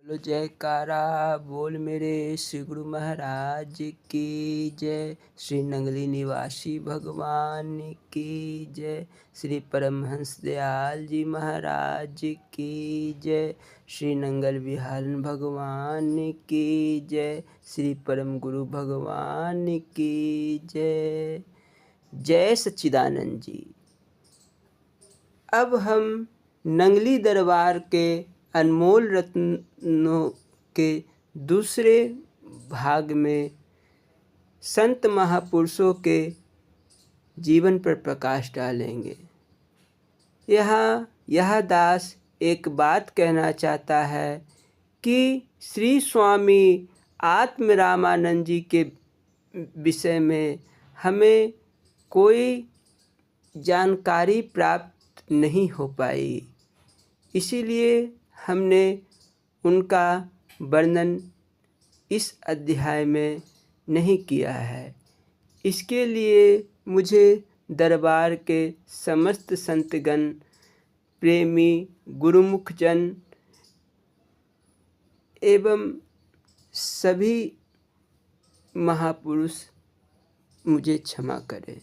बोलो जयकारा बोल मेरे श्री गुरु महाराज की जय। श्री नंगली निवासी भगवान की जय। श्री परमहंस दयाल जी महाराज की जय। श्री नंगल विहारन भगवान की जय। श्री परम गुरु भगवान की जय। जय सच्चिदानंद जी। अब हम नंगली दरबार के अनमोल रत्नों के दूसरे भाग में संत महापुरुषों के जीवन पर प्रकाश डालेंगे। यह दास एक बात कहना चाहता है कि श्री स्वामी आत्म रामानंद जी के विषय में हमें कोई जानकारी प्राप्त नहीं हो पाई, इसीलिए हमने उनका वर्णन इस अध्याय में नहीं किया है। इसके लिए मुझे दरबार के समस्त संतगण, प्रेमी, गुरुमुख जन एवं सभी महापुरुष मुझे क्षमा करें।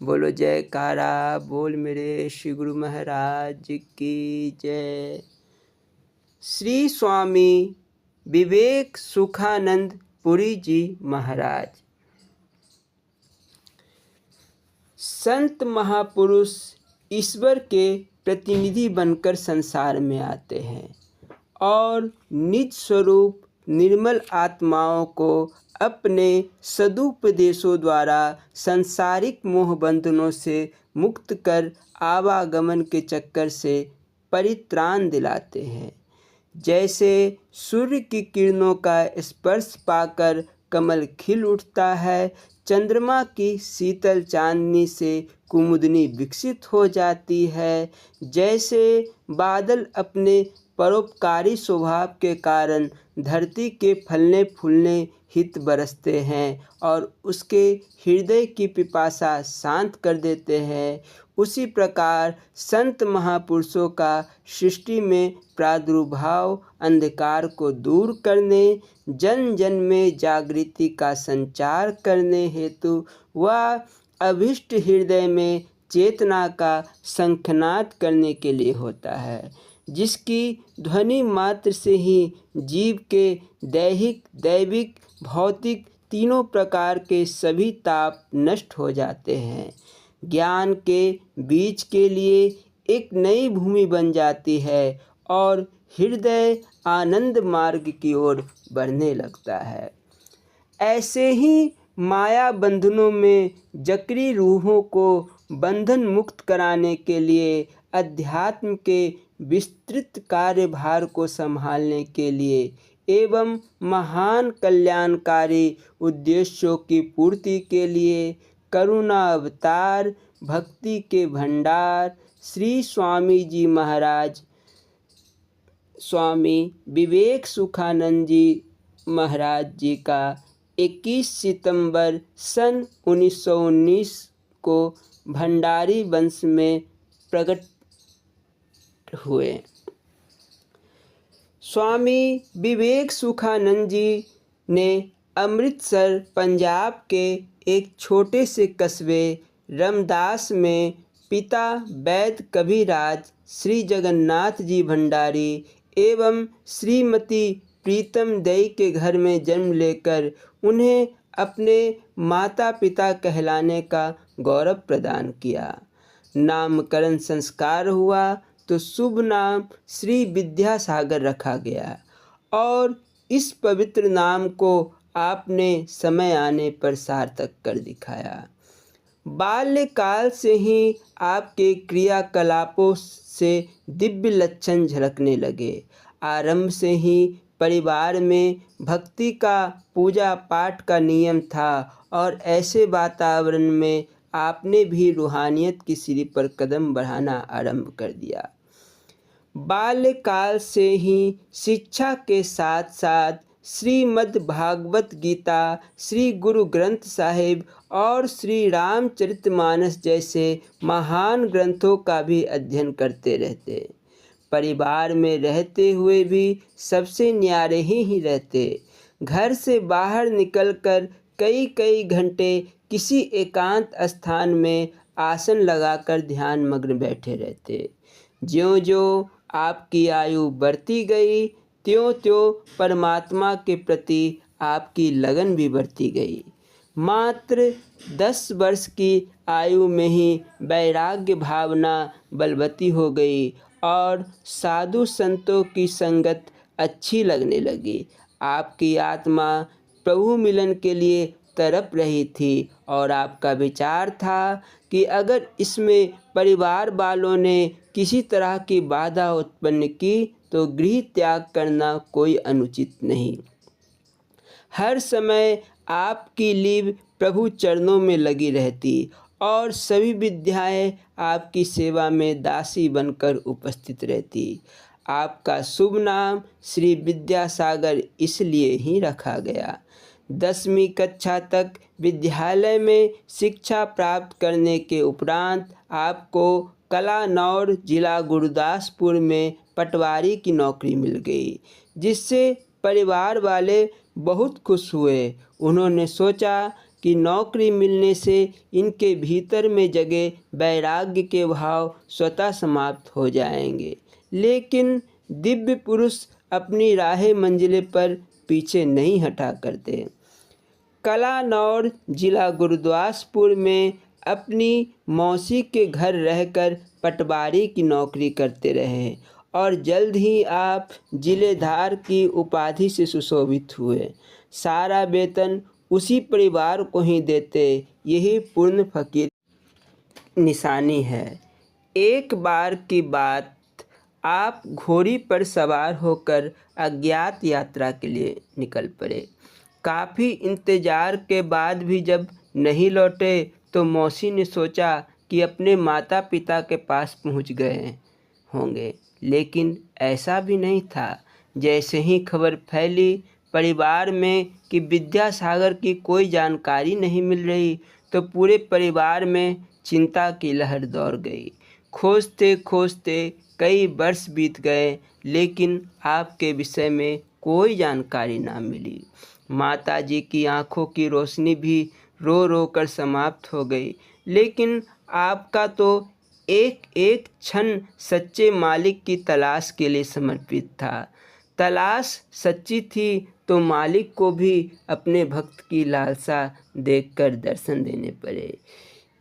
बोलो जयकारा बोल मेरे श्री गुरु महाराज की जय। श्री स्वामी विवेक सुखानंद पुरी जी महाराज संत महापुरुष ईश्वर के प्रतिनिधि बनकर संसार में आते हैं और निज स्वरूप निर्मल आत्माओं को अपने सदुपदेशों द्वारा सांसारिक मोह बंधनों से मुक्त कर आवागमन के चक्कर से परित्राण दिलाते हैं। जैसे सूर्य की किरणों का स्पर्श पाकर कमल खिल उठता है, चंद्रमा की शीतल चांदनी से कुमुदनी विकसित हो जाती है, जैसे बादल अपने परोपकारी स्वभाव के कारण धरती के फलने फूलने हित बरसते हैं और उसके हृदय की पिपासा शांत कर देते हैं, उसी प्रकार संत महापुरुषों का सृष्टि में प्रादुर्भाव अंधकार को दूर करने, जन जन में जागृति का संचार करने हेतु व अभिष्ट हृदय में चेतना का शंखनाद करने के लिए होता है, जिसकी ध्वनि मात्र से ही जीव के दैहिक, दैविक, भौतिक तीनों प्रकार के सभी ताप नष्ट हो जाते हैं। ज्ञान के बीज के लिए एक नई भूमि बन जाती है और हृदय आनंद मार्ग की ओर बढ़ने लगता है। ऐसे ही माया बंधनों में जकड़ी रूहों को बंधन मुक्त कराने के लिए अध्यात्म के विस्तृत कार्यभार को संभालने के लिए एवं महान कल्याणकारी उद्देश्यों की पूर्ति के लिए करुणा अवतार भक्ति के भंडार श्री स्वामी जी महाराज स्वामी विवेक सुखानंद जी महाराज जी का 21 सितंबर सन 1919 को भंडारी वंश में प्रकट हुए। स्वामी विवेक सुखानंद जी ने अमृतसर पंजाब के एक छोटे से कस्बे रमदास में पिता वैद्य कविराज श्री जगन्नाथ जी भंडारी एवं श्रीमती प्रीतम दई के घर में जन्म लेकर उन्हें अपने माता पिता कहलाने का गौरव प्रदान किया। नामकरण संस्कार हुआ तो शुभ नाम श्री विद्यासागर रखा गया और इस पवित्र नाम को आपने समय आने पर सार्थक कर दिखाया। बाल्यकाल से ही आपके क्रियाकलापों से दिव्य लक्षण झलकने लगे। आरंभ से ही परिवार में भक्ति का, पूजा पाठ का नियम था और ऐसे वातावरण में आपने भी रूहानियत की सीढ़ी पर कदम बढ़ाना आरंभ कर दिया। बाल्यकाल से ही शिक्षा के साथ साथ श्रीमद् भागवत गीता, श्री गुरु ग्रंथ साहिब और श्री रामचरितमानस जैसे महान ग्रंथों का भी अध्ययन करते रहते। परिवार में रहते हुए भी सबसे न्यारे ही रहते। घर से बाहर निकलकर कई कई घंटे किसी एकांत स्थान में आसन लगाकर ध्यान मग्न बैठे रहते। ज्यों-ज्यों आपकी आयु बढ़ती गई, त्यों-त्यों परमात्मा के प्रति आपकी लगन भी बढ़ती गई। मात्र 10 वर्ष की आयु में ही वैराग्य भावना बलवती हो गई और साधु संतों की संगत अच्छी लगने लगी। आपकी आत्मा प्रभु मिलन के लिए तड़प रही थी और आपका विचार था कि अगर इसमें परिवार वालों ने किसी तरह की बाधा उत्पन्न की तो गृह त्याग करना कोई अनुचित नहीं। हर समय आपकी लीव प्रभु चरणों में लगी रहती और सभी विद्याएं आपकी सेवा में दासी बनकर उपस्थित रहती। आपका शुभ नाम श्री विद्यासागर इसलिए ही रखा गया। 10वीं कक्षा तक विद्यालय में शिक्षा प्राप्त करने के उपरांत आपको कलानौर जिला गुरदासपुर में पटवारी की नौकरी मिल गई, जिससे परिवार वाले बहुत खुश हुए। उन्होंने सोचा कि नौकरी मिलने से इनके भीतर में जगे वैराग्य के भाव स्वतः समाप्त हो जाएंगे। लेकिन दिव्य पुरुष अपनी राह मंजिले पर पीछे नहीं हटा करते। कलानौर जिला गुरदासपुर में अपनी मौसी के घर रहकर पटवारी की नौकरी करते रहे और जल्द ही आप जिलेदार की उपाधि से सुशोभित हुए। सारा वेतन उसी परिवार को ही देते, यही पूर्ण फकीर निशानी है। एक बार की बात, आप घोड़ी पर सवार होकर अज्ञात यात्रा के लिए निकल पड़े। काफ़ी इंतज़ार के बाद भी जब नहीं लौटे तो मौसी ने सोचा कि अपने माता पिता के पास पहुंच गए होंगे, लेकिन ऐसा भी नहीं था। जैसे ही खबर फैली परिवार में कि विद्यासागर की कोई जानकारी नहीं मिल रही तो पूरे परिवार में चिंता की लहर दौड़ गई। खोजते खोजते कई वर्ष बीत गए, लेकिन आपके विषय में कोई जानकारी ना मिली। माताजी की आंखों की रोशनी भी रो रो कर समाप्त हो गई, लेकिन आपका तो एक एक क्षण सच्चे मालिक की तलाश के लिए समर्पित था। तलाश सच्ची थी तो मालिक को भी अपने भक्त की लालसा देखकर दर्शन देने पड़े।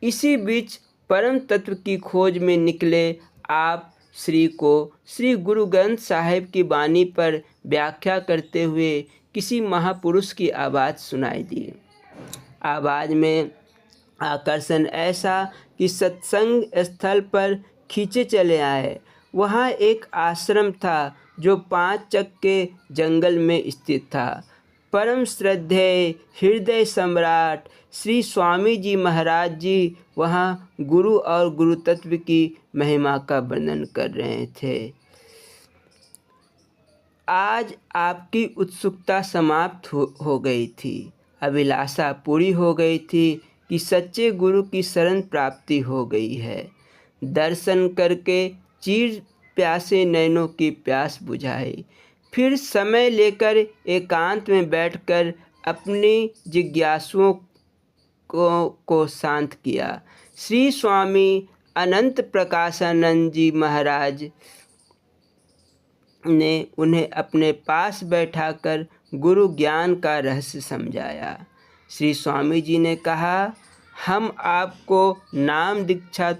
इसी बीच परम तत्व की खोज में निकले आप श्री को श्री गुरु ग्रंथ साहिब की वाणी पर व्याख्या करते हुए किसी महापुरुष की आवाज़ सुनाई दी। आवाज़ में आकर्षण ऐसा कि सत्संग स्थल पर खींचे चले आए। वहाँ एक आश्रम था जो 5 चक के जंगल में स्थित था। परम श्रद्धेय हृदय सम्राट श्री स्वामी जी महाराज जी वहाँ गुरु और गुरु तत्व की महिमा का वर्णन कर रहे थे। आज आपकी उत्सुकता समाप्त हो गई थी। अभिलाषा पूरी हो गई थी कि सच्चे गुरु की शरण प्राप्ति हो गई है। दर्शन करके चीर प्यासे नैनों की प्यास बुझाई। फिर समय लेकर एकांत में बैठकर अपनी जिज्ञासुओं को शांत किया। श्री स्वामी अनंत प्रकाशानंद जी महाराज ने उन्हें अपने पास बैठाकर गुरु ज्ञान का रहस्य समझाया। श्री स्वामी जी ने कहा, हम आपको नाम दीक्षा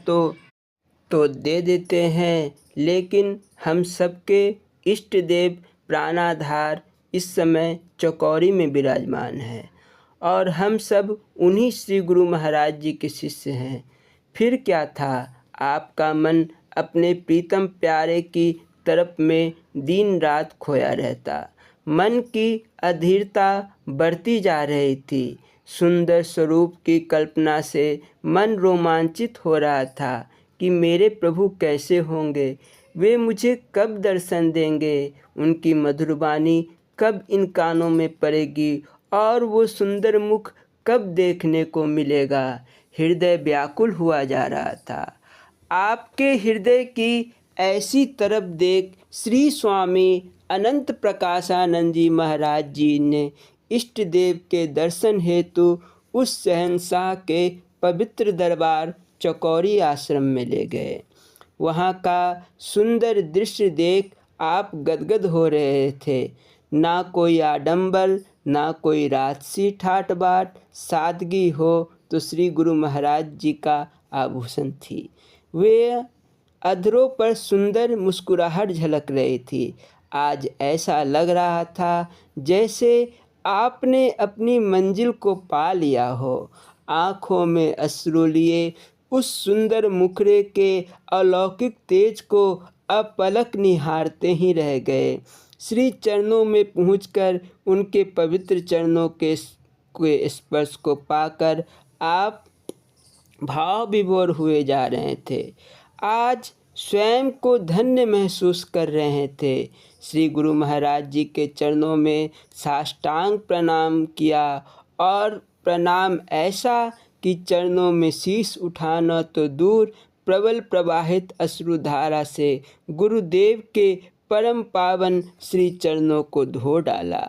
तो दे देते हैं, लेकिन हम सबके इष्ट देव प्राणाधार इस समय चौकौरी में विराजमान है और हम सब उन्हीं श्री गुरु महाराज जी के शिष्य हैं। फिर क्या था, आपका मन अपने प्रीतम प्यारे की तरफ में दिन रात खोया रहता। मन की अधीरता बढ़ती जा रही थी। सुंदर स्वरूप की कल्पना से मन रोमांचित हो रहा था कि मेरे प्रभु कैसे होंगे, वे मुझे कब दर्शन देंगे, उनकी मधुर वाणी कब इन कानों में पड़ेगी और वो सुंदर मुख कब देखने को मिलेगा। हृदय व्याकुल हुआ जा रहा था। आपके हृदय की ऐसी तरफ देख श्री स्वामी अनंत प्रकाशानंद जी महाराज जी ने इष्ट देव के दर्शन हेतु उस शहंशाह के पवित्र दरबार चकौरी आश्रम में ले गए। वहाँ का सुंदर दृश्य देख आप गदगद हो रहे थे। ना कोई आडंबर, ना कोई राजसी ठाट बाट, सादगी हो तो श्री गुरु महाराज जी का आभूषण थी। वे अधरों पर सुंदर मुस्कुराहट झलक रही थी। आज ऐसा लग रहा था जैसे आपने अपनी मंजिल को पा लिया हो। आँखों में अश्रु लिए उस सुंदर मुखड़े के अलौकिक तेज को अपलक निहारते ही रह गए। श्री चरणों में पहुंचकर उनके पवित्र चरणों के स्पर्श को पाकर आप भाव विभोर हुए जा रहे थे। आज स्वयं को धन्य महसूस कर रहे थे। श्री गुरु महाराज जी के चरणों में साष्टांग प्रणाम किया और प्रणाम ऐसा कि चरणों में शीश उठाना तो दूर, प्रबल प्रवाहित अश्रुधारा से गुरुदेव के परम पावन श्री चरणों को धो डाला।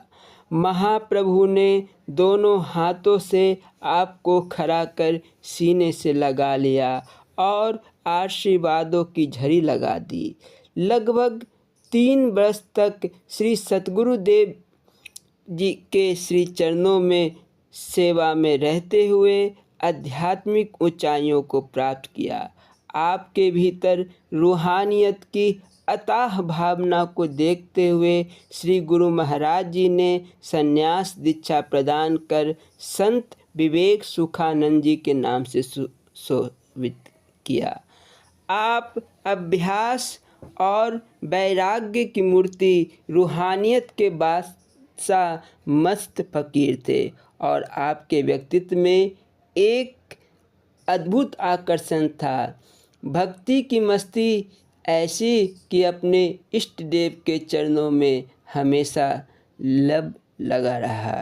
महाप्रभु ने दोनों हाथों से आपको खड़ा कर सीने से लगा लिया और आशीर्वादों की झड़ी लगा दी। लगभग 3 वर्ष तक श्री सतगुरुदेव जी के श्री चरणों में सेवा में रहते हुए आध्यात्मिक ऊंचाइयों को प्राप्त किया। आपके भीतर रूहानियत की अथाह भावना को देखते हुए श्री गुरु महाराज जी ने संन्यास दीक्षा प्रदान कर संत विवेक सुखानंद जी के नाम से सुशोभित किया। आप अभ्यास और वैराग्य की मूर्ति, रूहानियत के बादशाह मस्त फकीर थे और आपके व्यक्तित्व में एक अद्भुत आकर्षण था। भक्ति की मस्ती ऐसी कि अपने इष्ट देव के चरणों में हमेशा लब लगा रहा।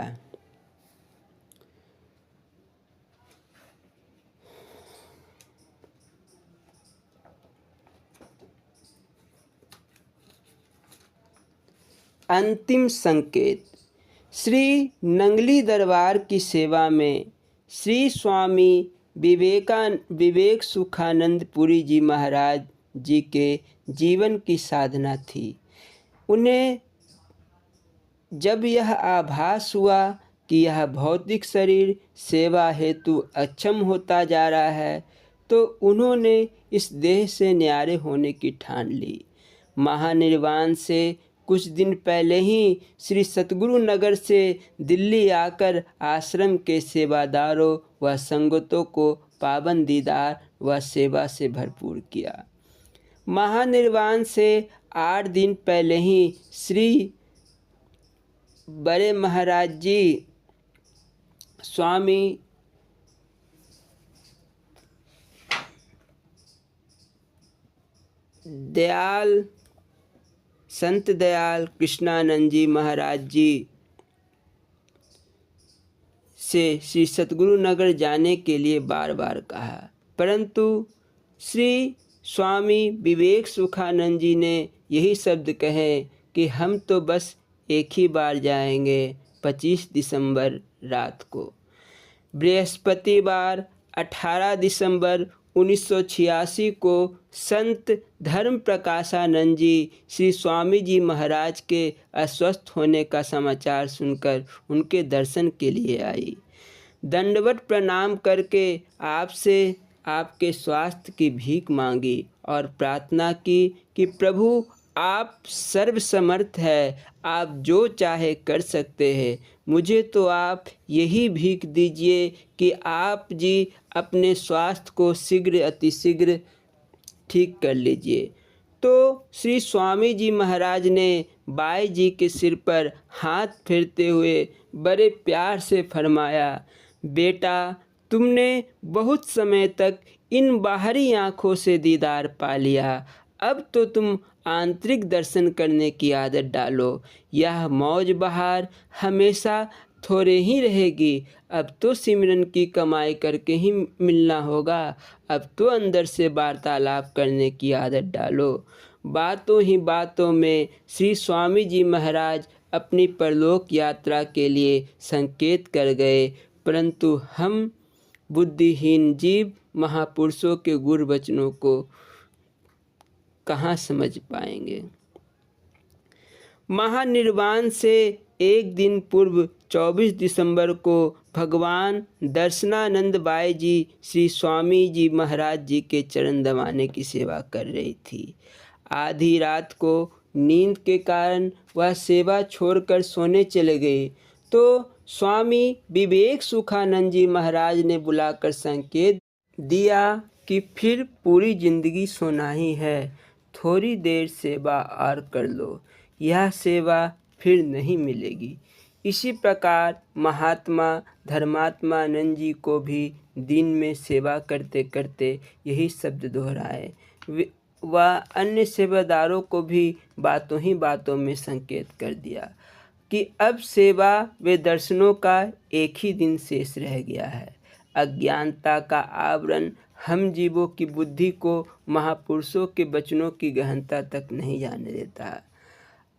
अंतिम संकेत। श्री नंगली दरबार की सेवा में श्री स्वामी विवेक सुखानंद पुरी जी महाराज जी के जीवन की साधना थी। उन्हें जब यह आभास हुआ कि यह भौतिक शरीर सेवा हेतु अक्षम होता जा रहा है, तो उन्होंने इस देह से न्यारे होने की ठान ली। महानिर्वाण से कुछ दिन पहले ही श्री सतगुरु नगर से दिल्ली आकर आश्रम के सेवादारों व संगतों को पावन दीदार व सेवा से भरपूर किया। महानिर्वाण से 8 दिन पहले ही श्री बड़े महाराज जी स्वामी दयाल संत दयाल कृष्णानंद जी महाराज जी से श्री सतगुरु नगर जाने के लिए बार बार कहा, परंतु श्री स्वामी विवेक सुखानंद जी ने यही शब्द कहे कि हम तो बस एक ही बार जाएंगे, 25 दिसंबर रात को। बृहस्पतिवार 18 दिसंबर 1986 को संत धर्म प्रकाशानंद जी श्री स्वामी जी महाराज के अस्वस्थ होने का समाचार सुनकर उनके दर्शन के लिए आई। दंडवत प्रणाम करके आपसे आपके स्वास्थ्य की भीख मांगी और प्रार्थना की कि प्रभु आप सर्वसमर्थ है, आप जो चाहे कर सकते हैं। मुझे तो आप यही भीख दीजिए कि आप जी अपने स्वास्थ्य को शीघ्र अतिशीघ्र ठीक कर लीजिए। तो श्री स्वामी जी महाराज ने बाई जी के सिर पर हाथ फेरते हुए बड़े प्यार से फरमाया, बेटा तुमने बहुत समय तक इन बाहरी आँखों से दीदार पा लिया, अब तो तुम आंतरिक दर्शन करने की आदत डालो। यह मौज बहार हमेशा थोड़े ही रहेगी। अब तो सिमरन की कमाई करके ही मिलना होगा। अब तो अंदर से वार्तालाप करने की आदत डालो। बातों ही बातों में श्री स्वामी जी महाराज अपनी परलोक यात्रा के लिए संकेत कर गए, परंतु हम बुद्धिहीन जीव महापुरुषों के गुर वचनों को कहाँ समझ पाएंगे। महानिर्वाण से एक दिन पूर्व 24 दिसंबर को भगवान दर्शनानंद बाई जी श्री स्वामी जी महाराज जी के चरण दबाने की सेवा कर रही थी। आधी रात को नींद के कारण वह सेवा छोड़कर सोने चले गए तो स्वामी विवेक सुखानंद जी महाराज ने बुलाकर संकेत दिया कि फिर पूरी जिंदगी सोना ही है, थोड़ी देर सेवा और कर लो, यह सेवा फिर नहीं मिलेगी। इसी प्रकार महात्मा धर्मात्मानंद जी को भी दिन में सेवा करते करते यही शब्द दोहराए। वह अन्य सेवादारों को भी बातों ही बातों में संकेत कर दिया कि अब सेवा व दर्शनों का एक ही दिन शेष रह गया है। अज्ञानता का आवरण हम जीवों की बुद्धि को महापुरुषों के वचनों की गहनता तक नहीं जाने देता।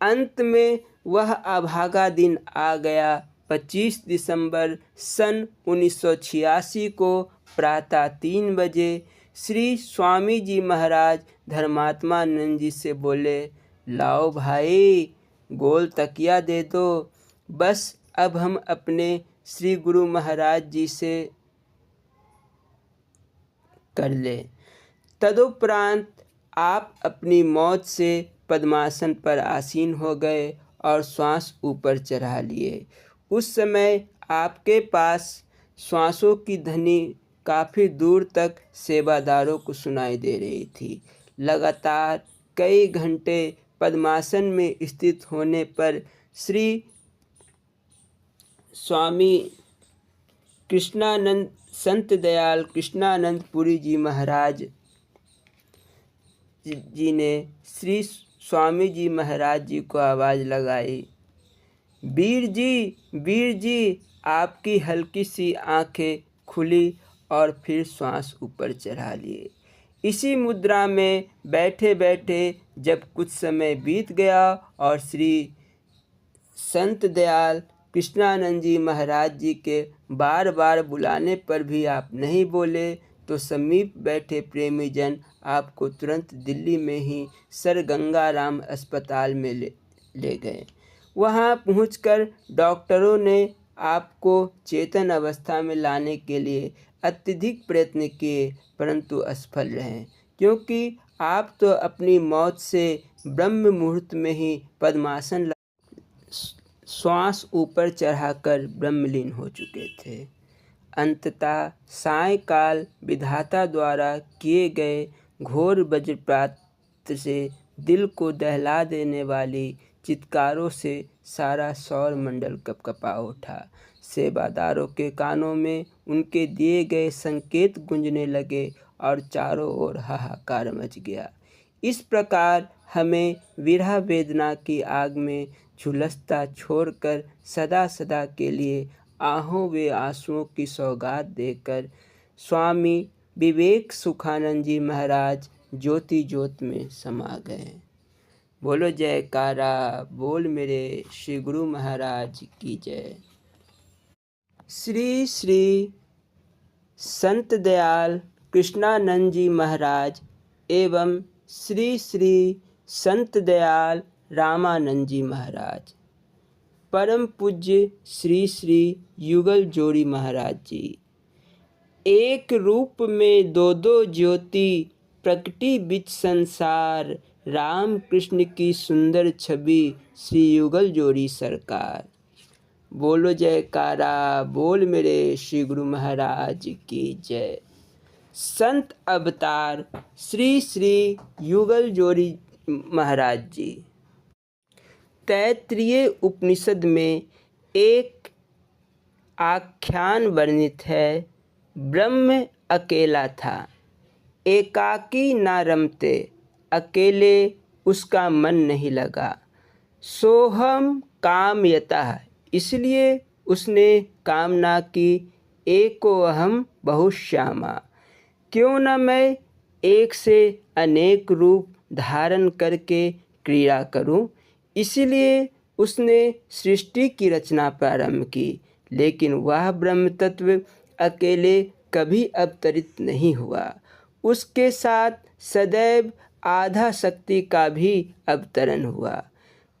अंत में वह अभागा दिन आ गया। 25 दिसंबर सन 1986 को प्रातः 3 बजे श्री स्वामी जी महाराज धर्मात्मानंद जी से बोले, लाओ भाई, गोल तकिया दे दो, बस अब हम अपने श्री गुरु महाराज जी से कर ले। तदुपरांत आप अपनी मौत से पद्मासन पर आसीन हो गए और श्वास ऊपर चढ़ा लिए। उस समय आपके पास श्वासों की ध्वनि काफ़ी दूर तक सेवादारों को सुनाई दे रही थी। लगातार कई घंटे पद्मासन में स्थित होने पर श्री स्वामी कृष्णानंद संत दयाल कृष्णानंद पुरी जी महाराज जी ने श्री स्वामी जी महाराज जी को आवाज़ लगाई, वीर जी, आपकी हल्की सी आंखें खुली और फिर श्वास ऊपर चढ़ा लिए। इसी मुद्रा में बैठे बैठे जब कुछ समय बीत गया और श्री संत दयाल कृष्णानंद जी महाराज जी के बार बार बुलाने पर भी आप नहीं बोले तो समीप बैठे प्रेमी जन आपको तुरंत दिल्ली में ही सर गंगाराम अस्पताल में ले गए। वहां पहुंचकर डॉक्टरों ने आपको चेतन अवस्था में लाने के लिए अत्यधिक प्रयत्न किए, परंतु असफल रहे, क्योंकि आप तो अपनी मौत से ब्रह्म मुहूर्त में ही पद्मासन श्वास ऊपर चढ़ाकर ब्रह्मलीन हो चुके थे। अंततः सायंकाल विधाता द्वारा किए गए घोर वज्रपात से दिल को दहला देने वाली चित्कारों से सारा सौर मंडल कँपकँपा उठा। सेवादारों के कानों में उनके दिए गए संकेत गूंजने लगे और चारों ओर हाहाकार मच गया। इस प्रकार हमें विरह वेदना की आग में झुलसता छोड़कर सदा सदा के लिए आहों व आंसुओं की सौगात देकर स्वामी विवेक सुखानंद जी महाराज ज्योति ज्योत में समा गए। बोलो जयकारा बोल मेरे श्री गुरु महाराज की जय। श्री श्री संत दयाल कृष्णानंद जी महाराज एवं श्री श्री संत दयाल रामानंद जी महाराज, परम पूज्य श्री श्री युगल जोड़ी महाराज जी, एक रूप में दो दो ज्योति प्रकटी बिच संसार, राम कृष्ण की सुंदर छवि श्री युगल जोड़ी सरकार। बोलो जयकारा बोल मेरे श्री गुरु महाराज की जय। संत अवतार श्री श्री युगल जोड़ी महाराज जी। तैत्तिरीय उपनिषद में एक आख्यान वर्णित है, ब्रह्म अकेला था, एकाकी ना रमते, अकेले उसका मन नहीं लगा, सोहम कामयतः, इसलिए उसने कामना की, एको अहम बहुश्यामा, क्यों न मैं एक से अनेक रूप धारण करके क्रीड़ा करूं। इसलिए उसने सृष्टि की रचना प्रारंभ की, लेकिन वह ब्रह्म तत्व अकेले कभी अवतरित नहीं हुआ। उसके साथ सदैव आधा शक्ति का भी अवतरण हुआ।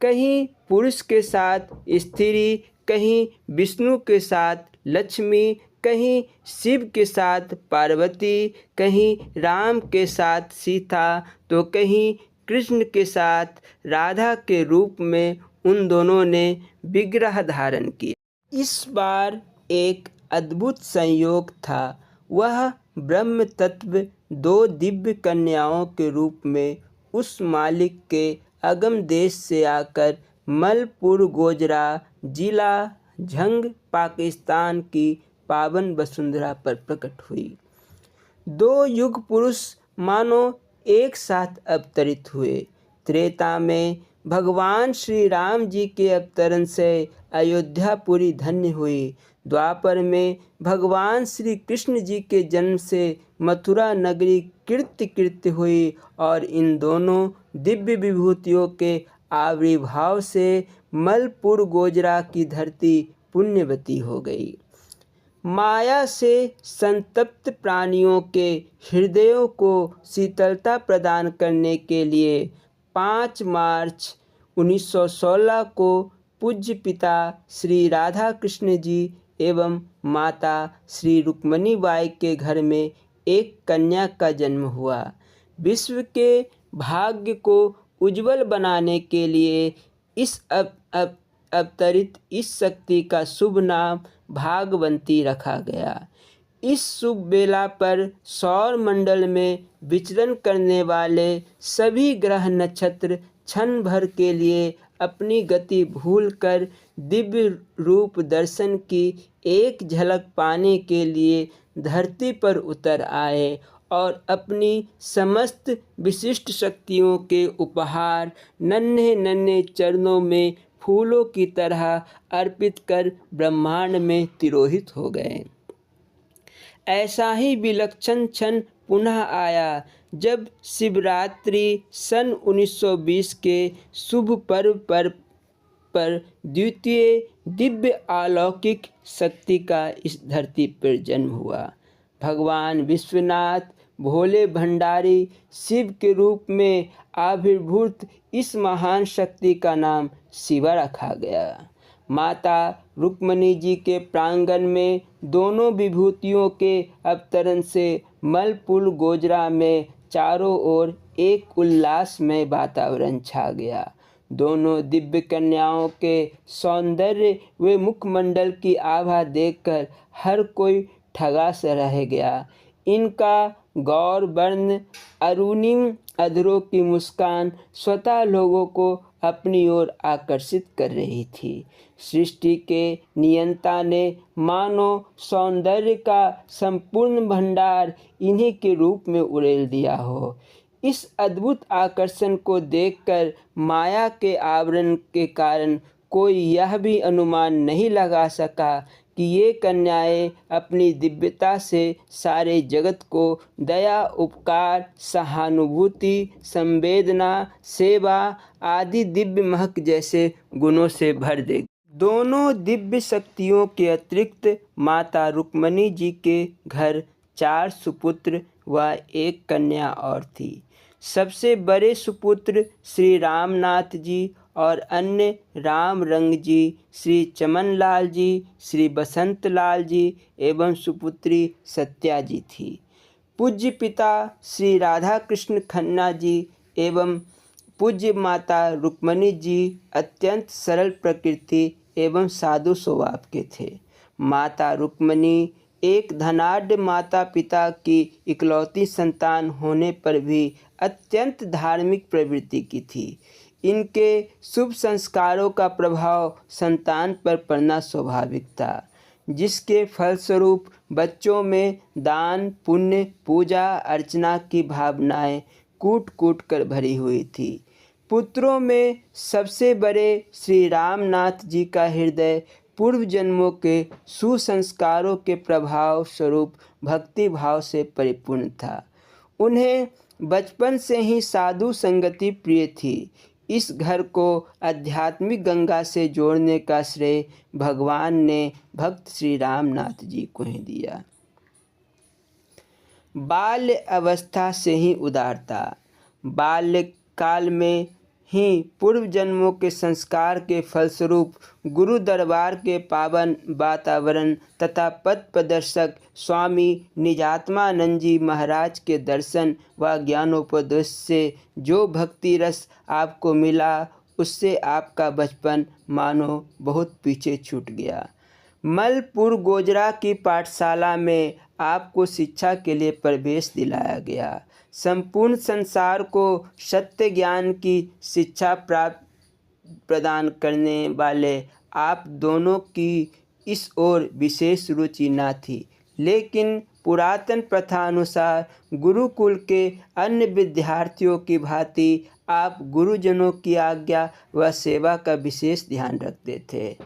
कहीं पुरुष के साथ स्त्री, कहीं विष्णु के साथ लक्ष्मी, कहीं शिव के साथ पार्वती, कहीं राम के साथ सीता, तो कहीं कृष्ण के साथ राधा के रूप में उन दोनों ने विग्रह धारण किया। इस बार एक अद्भुत संयोग था। वह ब्रह्म तत्व दो दिव्य कन्याओं के रूप में उस मालिक के अगम देश से आकर मलपुर गोजरा जिला झंग पाकिस्तान की पावन वसुंधरा पर प्रकट हुई। दो युग पुरुष मानो एक साथ अवतरित हुए। त्रेता में भगवान श्री राम जी के अवतरण से अयोध्या पूरी धन्य हुई। द्वापर में भगवान श्री कृष्ण जी के जन्म से मथुरा नगरी कृत्य हुई और इन दोनों दिव्य विभूतियों के आविर्भाव से मलपुर गोजरा की धरती पुण्यवती हो गई। माया से संतप्त प्राणियों के हृदयों को शीतलता प्रदान करने के लिए 5 मार्च 1916 को पूज्य पिता श्री राधा कृष्ण जी एवं माता श्री रुक्मणी बाई के घर में एक कन्या का जन्म हुआ। विश्व के भाग्य को उज्जवल बनाने के लिए इस अवतरित इस शक्ति का शुभ नाम भागवंती रखा गया। इस शुभ बेला पर सौर मंडल में विचरण करने वाले सभी ग्रह नक्षत्र क्षण भर के लिए अपनी गति भूलकर दिव्य रूप दर्शन की एक झलक पाने के लिए धरती पर उतर आए और अपनी समस्त विशिष्ट शक्तियों के उपहार नन्हे नन्हे चरणों में फूलों की तरह अर्पित कर ब्रह्मांड में तिरोहित हो गए। ऐसा ही विलक्षण क्षण पुनः आया जब शिवरात्रि सन 1920 के शुभ पर्व पर द्वितीय दिव्य अलौकिक शक्ति का इस धरती पर जन्म हुआ। भगवान विश्वनाथ भोले भंडारी शिव के रूप में आविर्भूत इस महान शक्ति का नाम शिवा रखा गया। माता रुक्मणी जी के प्रांगण में दोनों विभूतियों के अवतरण से मलपुर गोजरा में चारों ओर एक उल्लासमय वातावरण छा गया। दोनों दिव्य कन्याओं के सौंदर्य व मुखमंडल की आभा देखकर हर कोई ठगा सा रह गया। इनका गौर वर्ण अरुणिम अधरों की मुस्कान स्वतः लोगों को अपनी ओर आकर्षित कर रही थी। सृष्टि के नियंता ने मानो सौंदर्य का संपूर्ण भंडार इन्हीं के रूप में उड़ेल दिया हो। इस अद्भुत आकर्षण को देखकर माया के आवरण के कारण कोई यह भी अनुमान नहीं लगा सका कि ये कन्याएं अपनी दिव्यता से सारे जगत को दया, उपकार, सहानुभूति, संवेदना, सेवा आदि दिव्य महक जैसे गुणों से भर देगी। दोनों दिव्य शक्तियों के अतिरिक्त माता रुक्मणी जी के घर 4 सुपुत्र व 1 कन्या और थी। सबसे बड़े सुपुत्र श्री रामनाथ जी और अन्य राम रंग जी, श्री चमनलाल जी, श्री बसंत लाल जी एवं सुपुत्री सत्या जी थी। पूज्य पिता श्री राधा कृष्ण खन्ना जी एवं पूज्य माता रुक्मणी जी अत्यंत सरल प्रकृति एवं साधु स्वभाव के थे। माता रुक्मणी एक धनाढ्य माता पिता की इकलौती संतान होने पर भी अत्यंत धार्मिक प्रवृत्ति की थी। इनके शुभ संस्कारों का प्रभाव संतान पर पड़ना स्वाभाविक था, जिसके फलस्वरूप बच्चों में दान, पुण्य, पूजा अर्चना की भावनाएं कूट कूट कर भरी हुई थी। पुत्रों में सबसे बड़े श्री रामनाथ जी का हृदय पूर्व जन्मों के सुसंस्कारों के प्रभाव स्वरूप भक्ति भाव से परिपूर्ण था। उन्हें बचपन से ही साधु संगति प्रिय थी। इस घर को आध्यात्मिक गंगा से जोड़ने का श्रेय भगवान ने भक्त श्री रामनाथ जी को ही दिया। बाल्य अवस्था से ही उदारता। बाल्यकाल में ही पूर्व जन्मों के संस्कार के फलस्वरूप गुरु दरबार के पावन वातावरण तथा पथ प्रदर्शक स्वामी निजात्मानंद जी महाराज के दर्शन व ज्ञानोपदेश से जो भक्ति रस आपको मिला, उससे आपका बचपन मानो बहुत पीछे छूट गया। मलपुर गोजरा की पाठशाला में आपको शिक्षा के लिए प्रवेश दिलाया गया। संपूर्ण संसार को सत्य ज्ञान की शिक्षा प्रदान करने वाले आप दोनों की इस ओर विशेष रुचि न थी, लेकिन पुरातन प्रथा अनुसार गुरुकुल के अन्य विद्यार्थियों की भांति आप गुरुजनों की आज्ञा व सेवा का विशेष ध्यान रखते थे।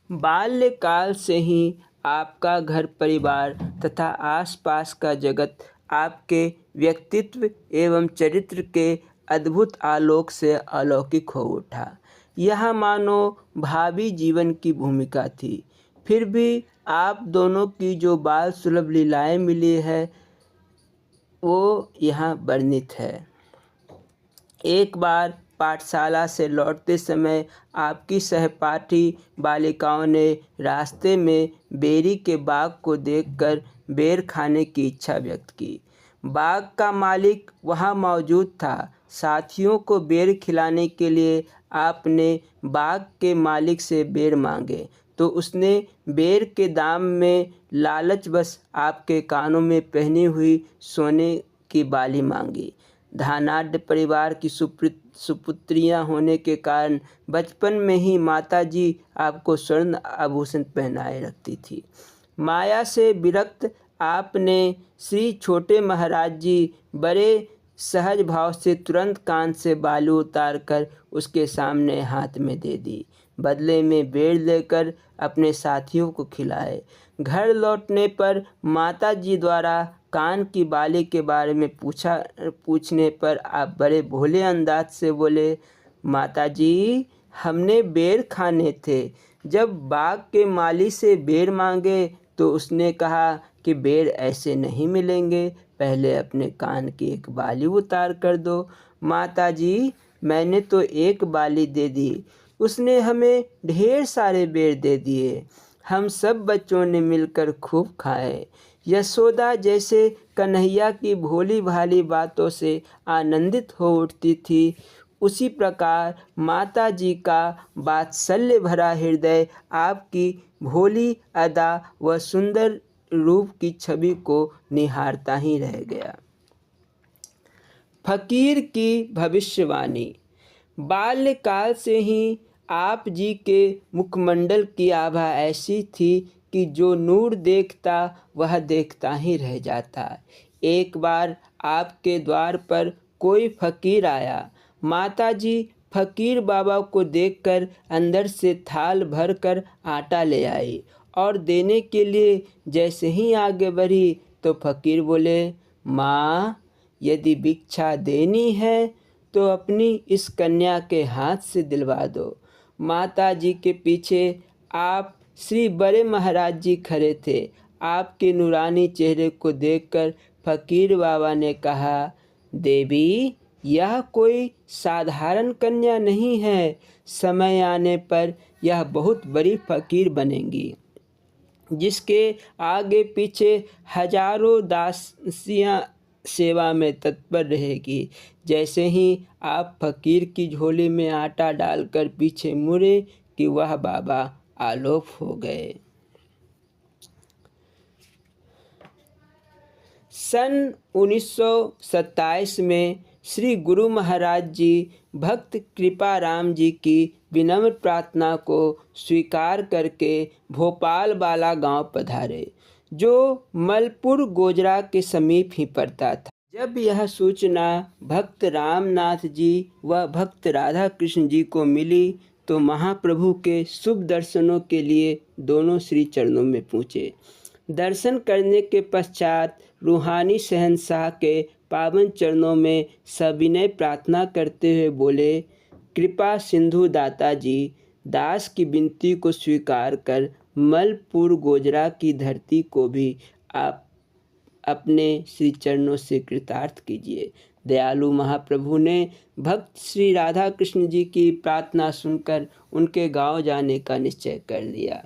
बाल्यकाल से ही आपका घर परिवार तथा आसपास का जगत आपके व्यक्तित्व एवं चरित्र के अद्भुत आलोक से अलौकिक हो उठा। यह मानो भावी जीवन की भूमिका थी। फिर भी आप दोनों की जो बाल सुलभ लीलाएं मिली है वो यहाँ वर्णित है। एक बार पाठशाला से लौटते समय आपकी सहपाठी बालिकाओं ने रास्ते में बेरी के बाग को देखकर बेर खाने की इच्छा व्यक्त की। बाग का मालिक वहां मौजूद था। साथियों को बेर खिलाने के लिए आपने बाग के मालिक से बेर मांगे तो उसने बेर के दाम में लालचवश आपके कानों में पहनी हुई सोने की बाली मांगी। धनाढ्य परिवार की सुपुत्रियां होने के कारण बचपन में ही माताजी आपको स्वर्ण आभूषण पहनाए रखती थी। माया से विरक्त आपने श्री छोटे महाराज जी बड़े सहज भाव से तुरंत कान से बाली उतार कर उसके सामने हाथ में दे दी। बदले में बेर लेकर अपने साथियों को खिलाए। घर लौटने पर माताजी द्वारा कान की बाली के बारे में पूछने पर आप बड़े भोले अंदाज से बोले, माताजी हमने बेर खाने थे। जब बाग के माली से बेर मांगे तो उसने कहा कि बेर ऐसे नहीं मिलेंगे, पहले अपने कान की एक बाली उतार कर दो। माताजी मैंने तो एक बाली दे दी, उसने हमें ढेर सारे बेर दे दिए। हम सब बच्चों ने मिलकर खूब खाए। यशोदा जैसे कन्हैया की भोली भाली बातों से आनंदित हो उठती थी, उसी प्रकार माता जी का वात्सल्य भरा हृदय आपकी भोली अदा व सुंदर रूप की छवि को निहारता ही रह गया। फकीर की भविष्यवाणी। बाल्यकाल से ही आप जी के मुखमंडल की आभा ऐसी थी कि जो नूर देखता वह देखता ही रह जाता। एक बार आपके द्वार पर कोई फकीर आया। माताजी फकीर बाबा को देखकर अंदर से थाल भरकर आटा ले आई और देने के लिए जैसे ही आगे बढ़ी तो फकीर बोले, माँ यदि भिक्षा देनी है तो अपनी इस कन्या के हाथ से दिलवा दो। माता जी के पीछे आप श्री बड़े महाराज जी खड़े थे। आपके नूरानी चेहरे को देखकर फकीर बाबा ने कहा, देवी यह कोई साधारण कन्या नहीं है, समय आने पर यह बहुत बड़ी फकीर बनेंगी, जिसके आगे पीछे हजारों दासियां सेवा में तत्पर रहेगी। जैसे ही आप फकीर की झोली में आटा डालकर पीछे मुड़े कि वह बाबा आलोप हो गए। सन 1927 में श्री गुरु महाराज जी भक्त कृपाराम जी की विनम्र प्रार्थना को स्वीकार करके भोपाल बाला गांव पधारे, जो मलपुर गोजरा के समीप ही पड़ता था। जब यह सूचना भक्त रामनाथ जी व भक्त राधा कृष्ण जी को मिली तो महाप्रभु के शुभ दर्शनों के लिए दोनों श्री चरणों में पहुँचे। दर्शन करने के पश्चात रूहानी शहंशाह के पावन चरणों में सविनय प्रार्थना करते हुए बोले, कृपा सिंधु दाता जी, दास की विनती को स्वीकार कर मलपुर गोजरा की धरती को भी आप अपने श्री चरणों से कृतार्थ कीजिए। दयालु महाप्रभु ने भक्त श्री राधा कृष्ण जी की प्रार्थना सुनकर उनके गांव जाने का निश्चय कर लिया।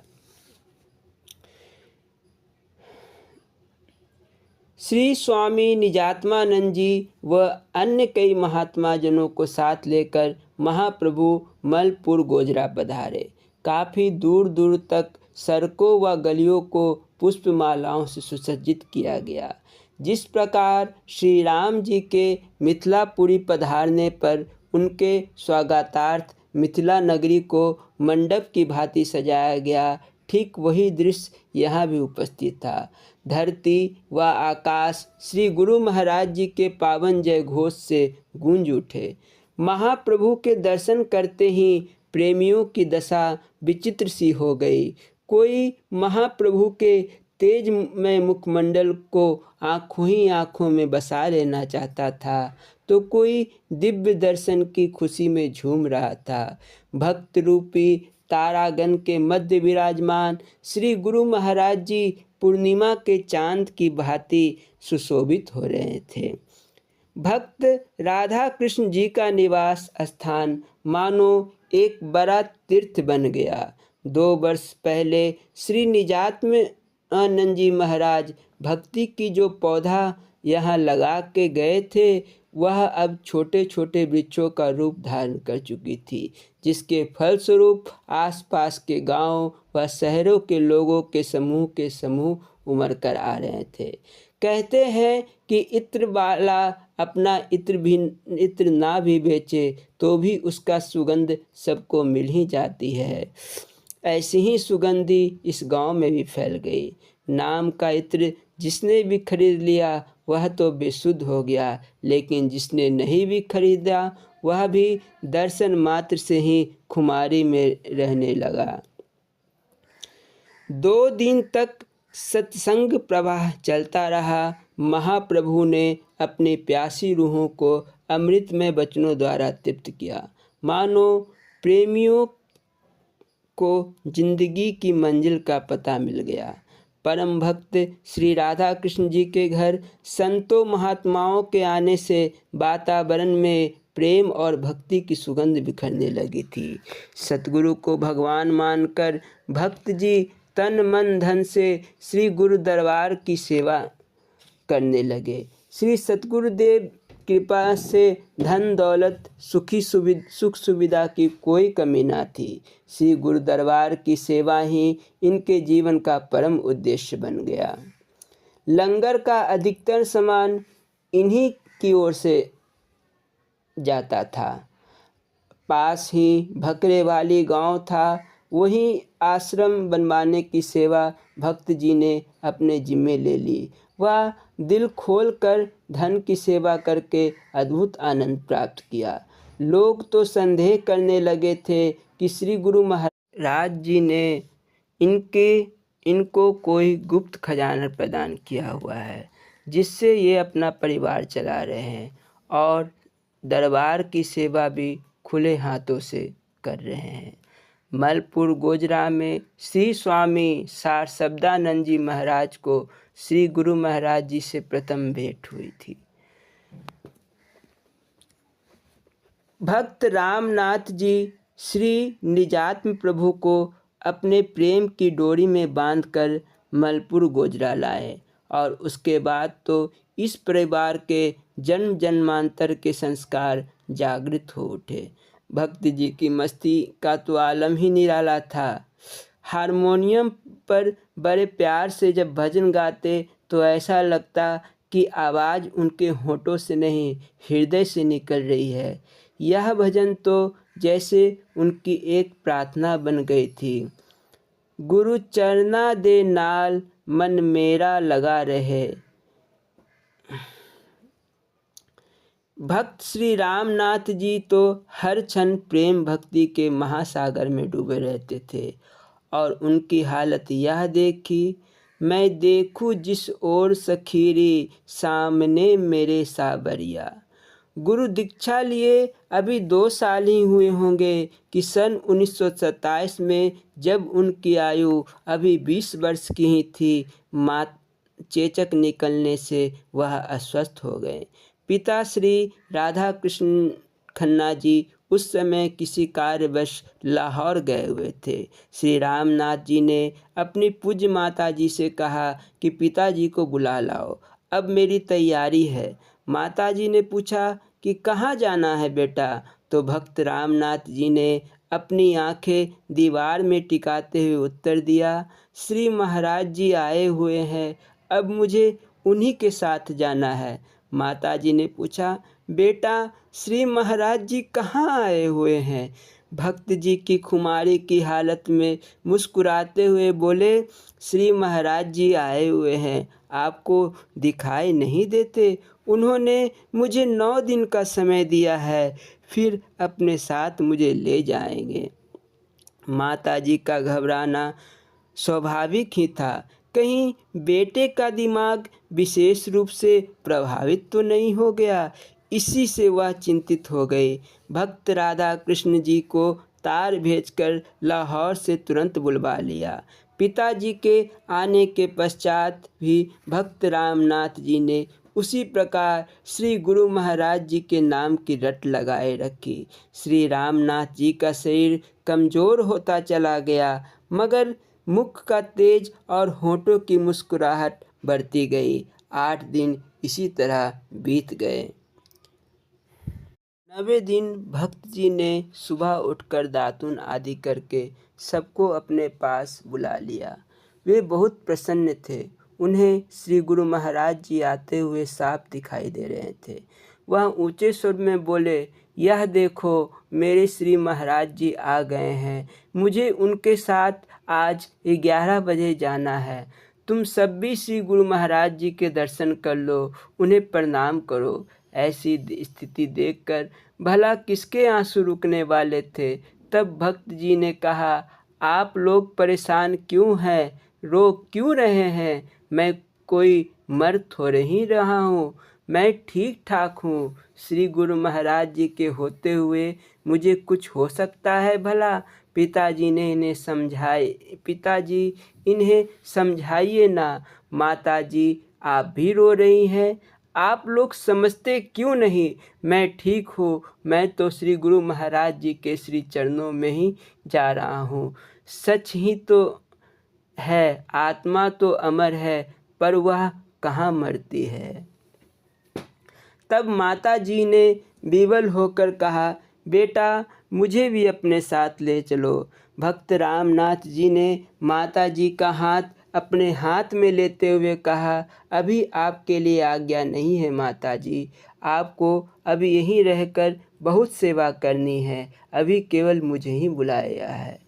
श्री स्वामी निजात्मानंद जी व अन्य कई महात्मा जनों को साथ लेकर महाप्रभु मलपुर गोजरा पधारे। काफ़ी दूर दूर तक सड़कों व गलियों को पुष्पमालाओं से सुसज्जित किया गया। जिस प्रकार श्री राम जी के मिथिलापुरी पधारने पर उनके स्वागतार्थ मिथिला नगरी को मंडप की भांति सजाया गया, ठीक वही दृश्य यहाँ भी उपस्थित था। धरती व आकाश श्री गुरु महाराज जी के पावन जय घोष से गूंज उठे। महाप्रभु के दर्शन करते ही प्रेमियों की दशा विचित्र सी हो गई। कोई महाप्रभु के तेजमय मुखमंडल को आँखों ही आँखों में बसा लेना चाहता था, तो कोई दिव्य दर्शन की खुशी में झूम रहा था। भक्त रूपी तारागण के मध्य विराजमान श्री गुरु महाराज जी पूर्णिमा के चांद की भांति सुशोभित हो रहे थे। भक्त राधा कृष्ण जी का निवास स्थान मानो एक बड़ा तीर्थ बन गया। 2 वर्ष पहले श्री निजात्मानंद जी महाराज भक्ति की जो पौधा यहाँ लगा के गए थे, वह अब छोटे छोटे वृक्षों का रूप धारण कर चुकी थी, जिसके फलस्वरूप आसपास के गांव व शहरों के लोगों के समूह उमड़ कर आ रहे थे। कहते हैं कि इत्र वाला अपना इत्र ना भी बेचे तो भी उसका सुगंध सबको मिल ही जाती है। ऐसी ही सुगंधी इस गांव में भी फैल गई। नाम का इत्र जिसने भी खरीद लिया वह तो बेसुध हो गया, लेकिन जिसने नहीं भी खरीदा वह भी दर्शन मात्र से ही खुमारी में रहने लगा। 2 दिन तक सत्संग प्रवाह चलता रहा। महाप्रभु ने अपनी प्यासी रूहों को अमृतमय वचनों द्वारा तृप्त किया। मानो प्रेमियों को जिंदगी की मंजिल का पता मिल गया। परम भक्त श्री राधा कृष्ण जी के घर संतों महात्माओं के आने से वातावरण में प्रेम और भक्ति की सुगंध बिखरने लगी थी। सतगुरु को भगवान मानकर भक्त जी तन मन धन से श्री गुरु दरबार की सेवा करने लगे। श्री सतगुरुदेव कृपा से धन दौलत सुख सुविधा की कोई कमी ना थी। श्री गुरु दरबार की सेवा ही इनके जीवन का परम उद्देश्य बन गया। लंगर का अधिकतर सामान इन्हीं की ओर से जाता था। पास ही भकरे वाली गांव था, वहीं आश्रम बनवाने की सेवा भक्त जी ने अपने जिम्मे ले ली। वह दिल खोल कर धन की सेवा करके अद्भुत आनंद प्राप्त किया। लोग तो संदेह करने लगे थे कि श्री गुरु महाराज जी ने इनको कोई गुप्त खजाना प्रदान किया हुआ है, जिससे ये अपना परिवार चला रहे हैं और दरबार की सेवा भी खुले हाथों से कर रहे हैं। मलपुर गोजरा में श्री स्वामी सारसब्दानंद जी महाराज को श्री गुरु महाराज जी से प्रथम भेंट हुई थी। भक्त रामनाथ जी श्री निजात्म प्रभु को अपने प्रेम की डोरी में बांधकर मलपुर गोजरा लाए और उसके बाद तो इस परिवार के जन्म जन्मांतर के संस्कार जागृत हो उठे। भक्त जी की मस्ती का तो आलम ही निराला था। हारमोनियम पर बड़े प्यार से जब भजन गाते तो ऐसा लगता कि आवाज़ उनके होठों से नहीं हृदय से निकल रही है। यह भजन तो जैसे उनकी एक प्रार्थना बन गई थी। गुरु चरना दे नाल मन मेरा लगा रहे। भक्त श्री रामनाथ जी तो हर क्षण प्रेम भक्ति के महासागर में डूबे रहते थे और उनकी हालत यह देखी मैं देखूं जिस ओर सखीरी, सामने मेरे सावरिया। गुरु दीक्षा लिए अभी 2 साल ही हुए होंगे कि सन 1927 में, जब उनकी आयु अभी 20 वर्ष की ही थी, माँ चेचक निकलने से वह अस्वस्थ हो गए। पिता श्री राधा कृष्ण खन्ना जी उस समय किसी कार्यवश लाहौर गए हुए थे। श्री रामनाथ जी ने अपनी पूज्य माता जी से कहा कि पिताजी को बुला लाओ, अब मेरी तैयारी है। माता जी ने पूछा कि कहाँ जाना है बेटा? तो भक्त रामनाथ जी ने अपनी आंखें दीवार में टिकाते हुए उत्तर दिया, श्री महाराज जी आए हुए हैं, अब मुझे उन्हीं के साथ जाना है। माता जी ने पूछा, बेटा श्री महाराज जी कहाँ आए हुए हैं? भक्त जी की खुमारी की हालत में मुस्कुराते हुए बोले, श्री महाराज जी आए हुए हैं, आपको दिखाई नहीं देते? उन्होंने मुझे 9 दिन का समय दिया है, फिर अपने साथ मुझे ले जाएंगे। माताजी का घबराना स्वाभाविक ही था। कहीं बेटे का दिमाग विशेष रूप से प्रभावित तो नहीं हो गया, इसी से वह चिंतित हो गई। भक्त राधा कृष्ण जी को तार भेजकर लाहौर से तुरंत बुलवा लिया। पिताजी के आने के पश्चात भी भक्त रामनाथ जी ने उसी प्रकार श्री गुरु महाराज जी के नाम की रट लगाए रखी। श्री रामनाथ जी का शरीर कमज़ोर होता चला गया, मगर मुख का तेज और होठों की मुस्कुराहट बढ़ती गई। 8 दिन इसी तरह बीत गए। 9वें दिन भक्त जी ने सुबह उठकर दातुन आदि करके सबको अपने पास बुला लिया। वे बहुत प्रसन्न थे। उन्हें श्री गुरु महाराज जी आते हुए साफ दिखाई दे रहे थे। वह ऊंचे स्वर में बोले, यह देखो मेरे श्री महाराज जी आ गए हैं। मुझे उनके साथ आज 11 बजे जाना है। तुम सब भी श्री गुरु महाराज जी के दर्शन कर लो, उन्हें प्रणाम करो। ऐसी स्थिति देखकर भला किसके आंसू रुकने वाले थे। तब भक्त जी ने कहा, आप लोग परेशान क्यों हैं? रो क्यों रहे हैं? मैं कोई मर थोड़े ही रहा हूँ, मैं ठीक ठाक हूँ। श्री गुरु महाराज जी के होते हुए मुझे कुछ हो सकता है भला? पिताजी इन्हें समझाइए ना। माताजी आप भी रो रही हैं, आप लोग समझते क्यों नहीं? मैं ठीक हूँ, मैं तो श्री गुरु महाराज जी के श्री चरणों में ही जा रहा हूँ। सच ही तो है, आत्मा तो अमर है, पर वह कहाँ मरती है। तब माता जी ने विवल होकर कहा, बेटा मुझे भी अपने साथ ले चलो। भक्त रामनाथ जी ने माता जी का हाथ अपने हाथ में लेते हुए कहा, अभी आपके लिए आज्ञा नहीं है माता जी, आपको अभी यहीं रहकर बहुत सेवा करनी है, अभी केवल मुझे ही बुलाया है।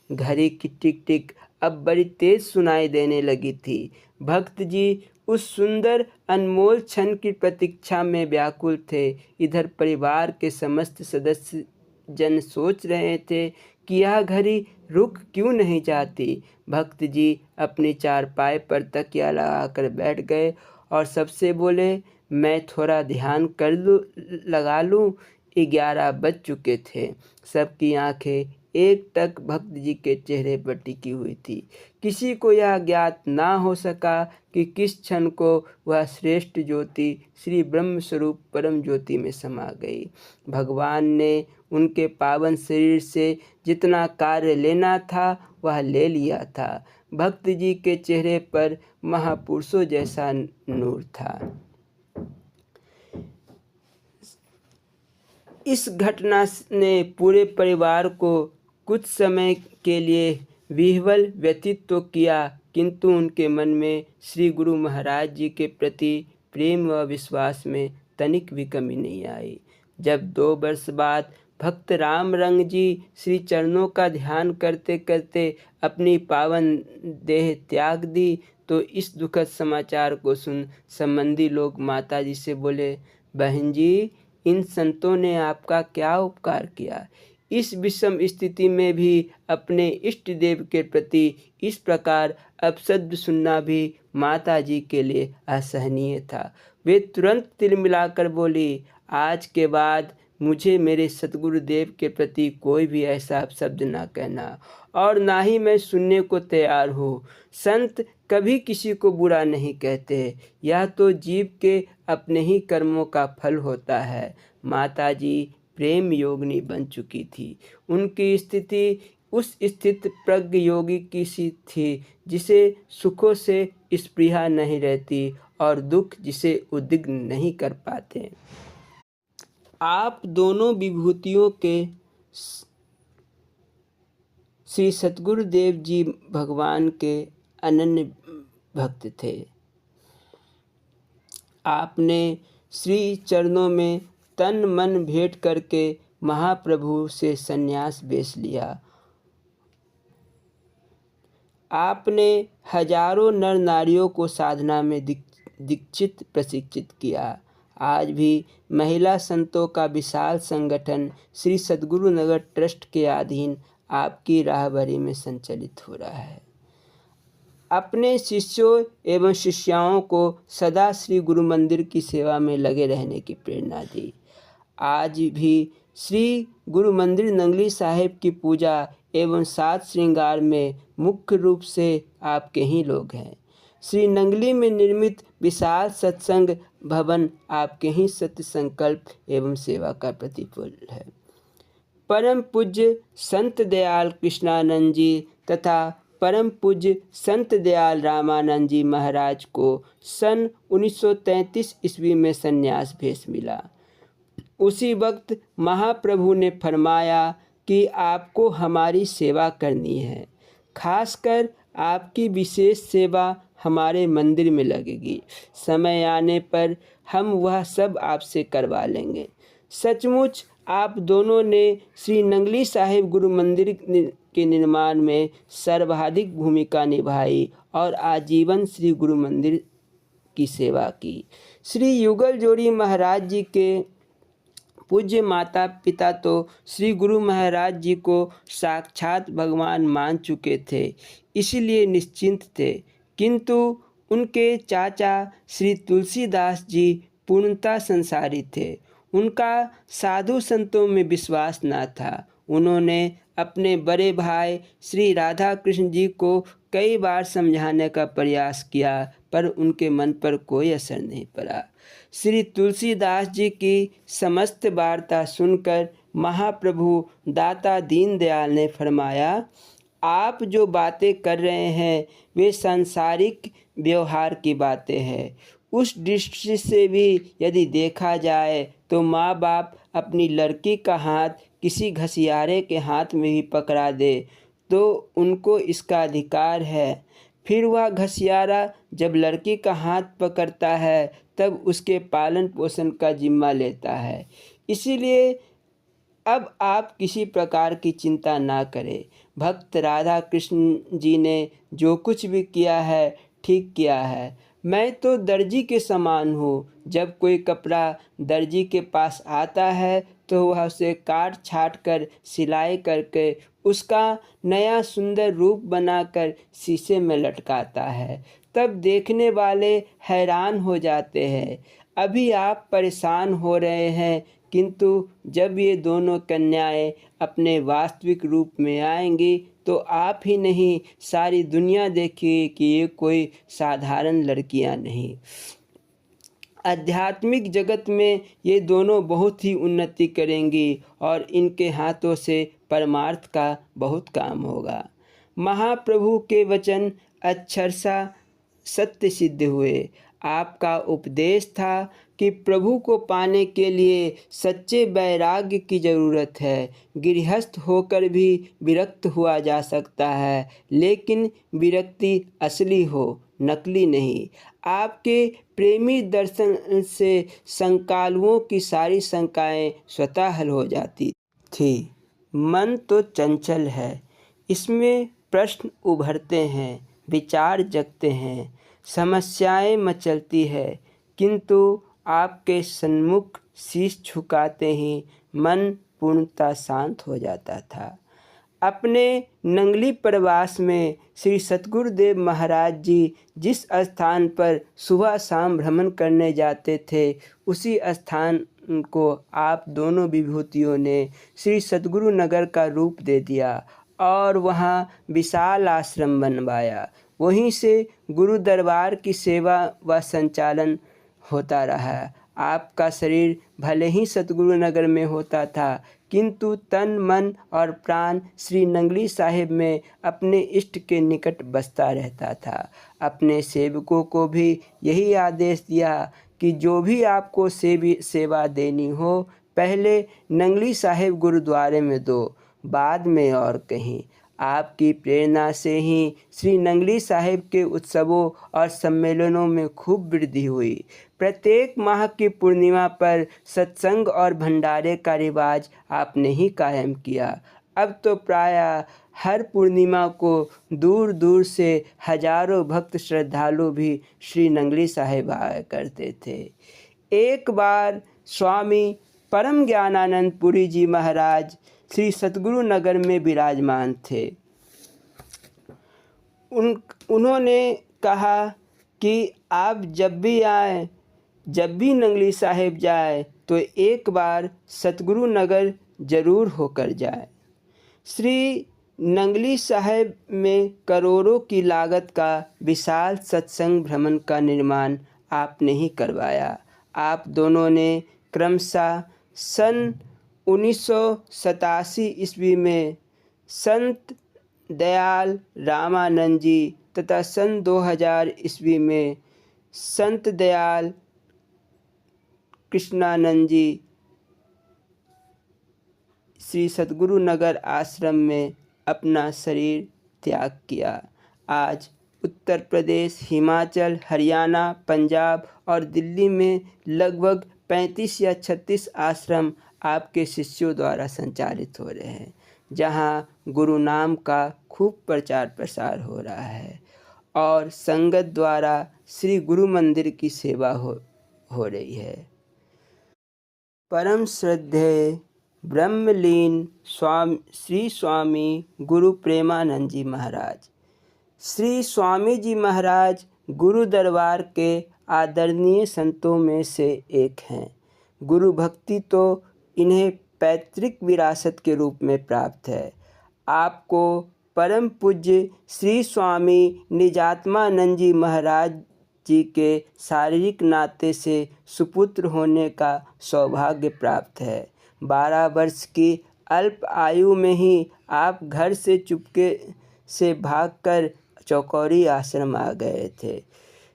घड़ी की टिक टिक अब बड़ी तेज सुनाई देने लगी थी। भक्त जी उस सुंदर अनमोल क्षण की प्रतीक्षा में व्याकुल थे। इधर परिवार के समस्त सदस्य जन सोच रहे थे कि यह घड़ी रुक क्यों नहीं जाती। भक्त जी अपनी चारपाई पर तकिया लगाकर बैठ गए और सबसे बोले, मैं थोड़ा ध्यान लगा लूँ। 11 बज चुके थे। सबकी आंखें एकटक भक्त जी के चेहरे पर टिकी हुई थी। किसी को यह ज्ञात ना हो सका कि किस क्षण को वह श्रेष्ठ ज्योति श्री ब्रह्म स्वरूप परम ज्योति में समा गई। भगवान ने उनके पावन शरीर से जितना कार्य लेना था वह ले लिया था। भक्त जी के चेहरे पर महापुरुषों जैसा नूर था। इस घटना ने पूरे परिवार को कुछ समय के लिए विह्वल व्यतीत तो किया, किंतु उनके मन में श्री गुरु महाराज जी के प्रति प्रेम व विश्वास में तनिक भी कमी नहीं आई। जब 2 वर्ष बाद भक्त राम रंग जी श्री चरणों का ध्यान करते करते अपनी पावन देह त्याग दी, तो इस दुखद समाचार को सुन संबंधी लोग माता जी से बोले, बहन जी इन संतों ने आपका क्या उपकार किया? इस विषम स्थिति में भी अपने इष्ट देव के प्रति इस प्रकार अपशब्द सुनना भी माता जी के लिए असहनीय था। वे तुरंत तिल मिलाकर बोली, आज के बाद मुझे मेरे सतगुरुदेव के प्रति कोई भी ऐसा अपशब्द ना कहना, और ना ही मैं सुनने को तैयार हूँ। संत कभी किसी को बुरा नहीं कहते, यह तो जीव के अपने ही कर्मों का फल होता है। माता जी प्रेम योगिनी बन चुकी थी। उनकी स्थिति उस स्थित प्रज्ञ योगी की सी थी जिसे सुखों से स्पृहा नहीं रहती और दुख जिसे उद्विग्न नहीं कर पाते। आप दोनों विभूतियों के श्री सतगुरुदेव जी भगवान के अनन्य भक्त थे। आपने श्री चरणों में तन मन भेंट करके महाप्रभु से संन्यास बेच लिया। आपने हजारों नर नारियों को साधना में दीक्षित प्रशिक्षित किया। आज भी महिला संतों का विशाल संगठन श्री सद्गुरु नगर ट्रस्ट के अधीन आपकी राहबरी में संचालित हो रहा है। अपने शिष्यों एवं शिष्याओं को सदा श्री गुरु मंदिर की सेवा में लगे रहने की प्रेरणा दी। आज भी श्री गुरु मंदिर नंगली साहिब की पूजा एवं साज श्रृंगार में मुख्य रूप से आपके ही लोग हैं। श्री नंगली में निर्मित विशाल सत्संग भवन आपके ही सत्य संकल्प एवं सेवा का प्रतिफल है। परम पूज्य संत दयाल कृष्णानंद जी तथा परम पूज्य संत दयाल रामानंद जी महाराज को सन 1933 ईस्वी में संन्यास भेष मिला। उसी वक्त महाप्रभु ने फरमाया कि आपको हमारी सेवा करनी है, खासकर आपकी विशेष सेवा हमारे मंदिर में लगेगी। समय आने पर हम वह सब आपसे करवा लेंगे। सचमुच आप दोनों ने श्री नंगली साहिब गुरु मंदिर के निर्माण में सर्वाधिक भूमिका निभाई और आजीवन श्री गुरु मंदिर की सेवा की। श्री युगल जोड़ी महाराज जी के पूज्य माता पिता तो श्री गुरु महाराज जी को साक्षात भगवान मान चुके थे, इसलिए निश्चिंत थे, किंतु उनके चाचा श्री तुलसीदास जी पूर्णतः संसारी थे। उनका साधु संतों में विश्वास न था। उन्होंने अपने बड़े भाई श्री राधा कृष्ण जी को कई बार समझाने का प्रयास किया, पर उनके मन पर कोई असर नहीं पड़ा। श्री तुलसीदास जी की समस्त वार्ता सुनकर महाप्रभु दाता दीनदयाल ने फरमाया, आप जो बातें कर रहे हैं वे सांसारिक व्यवहार की बातें हैं। उस दृष्टि से भी यदि देखा जाए तो माँ बाप अपनी लड़की का हाथ किसी घसियारे के हाथ में भी पकड़ा दे तो उनको इसका अधिकार है। फिर वह घसियारा जब लड़की का हाथ पकड़ता है तब उसके पालन पोषण का जिम्मा लेता है। इसीलिए अब आप किसी प्रकार की चिंता ना करें। भक्त राधा कृष्ण जी ने जो कुछ भी किया है ठीक किया है। मैं तो दर्जी के समान हूँ। जब कोई कपड़ा दर्जी के पास आता है तो वह उसे काट छाट कर सिलाई करके उसका नया सुंदर रूप बनाकर शीशे में लटकाता है। तब देखने वाले हैरान हो जाते हैं। अभी आप परेशान हो रहे हैं, किंतु जब ये दोनों कन्याएं अपने वास्तविक रूप में आएंगी तो आप ही नहीं सारी दुनिया देखेगी कि ये कोई साधारण लड़कियां नहीं। आध्यात्मिक जगत में ये दोनों बहुत ही उन्नति करेंगी और इनके हाथों से परमार्थ का बहुत काम होगा। महाप्रभु के वचन अक्षरशः सत्य सिद्ध हुए। आपका उपदेश था कि प्रभु को पाने के लिए सच्चे वैराग्य की ज़रूरत है। गृहस्थ होकर भी विरक्त हुआ जा सकता है, लेकिन विरक्ति असली हो, नकली नहीं। आपके प्रेमी दर्शन से शंकालुओं की सारी शंकाएं स्वतः हल हो जाती थी। मन तो चंचल है, इसमें प्रश्न उभरते हैं, विचार जगते हैं, समस्याएं मचलती है, किंतु आपके सन्मुख शीश झुकाते ही मन पूर्णतः शांत हो जाता था। अपने नंगली प्रवास में श्री सतगुरुदेव महाराज जी जिस स्थान पर सुबह शाम भ्रमण करने जाते थे, उसी स्थान को आप दोनों विभूतियों ने श्री सतगुरु नगर का रूप दे दिया और वहाँ विशाल आश्रम बनवाया। वहीं से गुरु दरबार की सेवा व संचालन होता रहा। आपका शरीर भले ही सतगुरु नगर में होता था, किंतु तन मन और प्राण श्री नंगली साहिब में अपने इष्ट के निकट बसता रहता था। अपने सेवकों को भी यही आदेश दिया कि जो भी आपको सेवा देनी हो, पहले नंगली साहिब गुरुद्वारे में दो, बाद में और कहीं। आपकी प्रेरणा से ही श्री नंगली साहिब के उत्सवों और सम्मेलनों में खूब वृद्धि हुई। प्रत्येक माह की पूर्णिमा पर सत्संग और भंडारे का रिवाज आपने ही कायम किया। अब तो प्रायः हर पूर्णिमा को दूर दूर से हजारों भक्त श्रद्धालु भी श्री नंगली साहिब आया करते थे। एक बार स्वामी परम ज्ञानानंद पुरी जी महाराज श्री सतगुरु नगर में विराजमान थे। उन्होंने कहा कि आप जब भी आए, जब भी नंगली साहिब जाए तो एक बार सतगुरु नगर जरूर होकर जाए। श्री नंगली साहिब में करोड़ों की लागत का विशाल सत्संग भ्रमण का निर्माण आपने ही करवाया। आप दोनों ने क्रमशः सन 1987 ईस्वी में संत दयाल रामानंद जी तथा सन 2000 ईस्वी में संत दयाल कृष्णानंद जी श्री सतगुरु नगर आश्रम में अपना शरीर त्याग किया। आज उत्तर प्रदेश, हिमाचल, हरियाणा, पंजाब और दिल्ली में लगभग 35 या 36 आश्रम आपके शिष्यों द्वारा संचालित हो रहे हैं, जहां गुरु नाम का खूब प्रचार प्रसार हो रहा है और संगत द्वारा श्री गुरु मंदिर की सेवा हो रही है। परम श्रद्धेय ब्रह्मलीन श्री स्वामी गुरु प्रेमानंद जी महाराज। श्री स्वामी जी महाराज गुरु दरबार के आदरणीय संतों में से एक हैं। गुरु भक्ति तो इन्हें पैतृक विरासत के रूप में प्राप्त है। आपको परम पूज्य श्री स्वामी निजात्मानंद जी महाराज जी के शारीरिक नाते से सुपुत्र होने का सौभाग्य प्राप्त है। 12 वर्ष की अल्प आयु में ही आप घर से चुपके से भागकर चौकौरी आश्रम आ गए थे।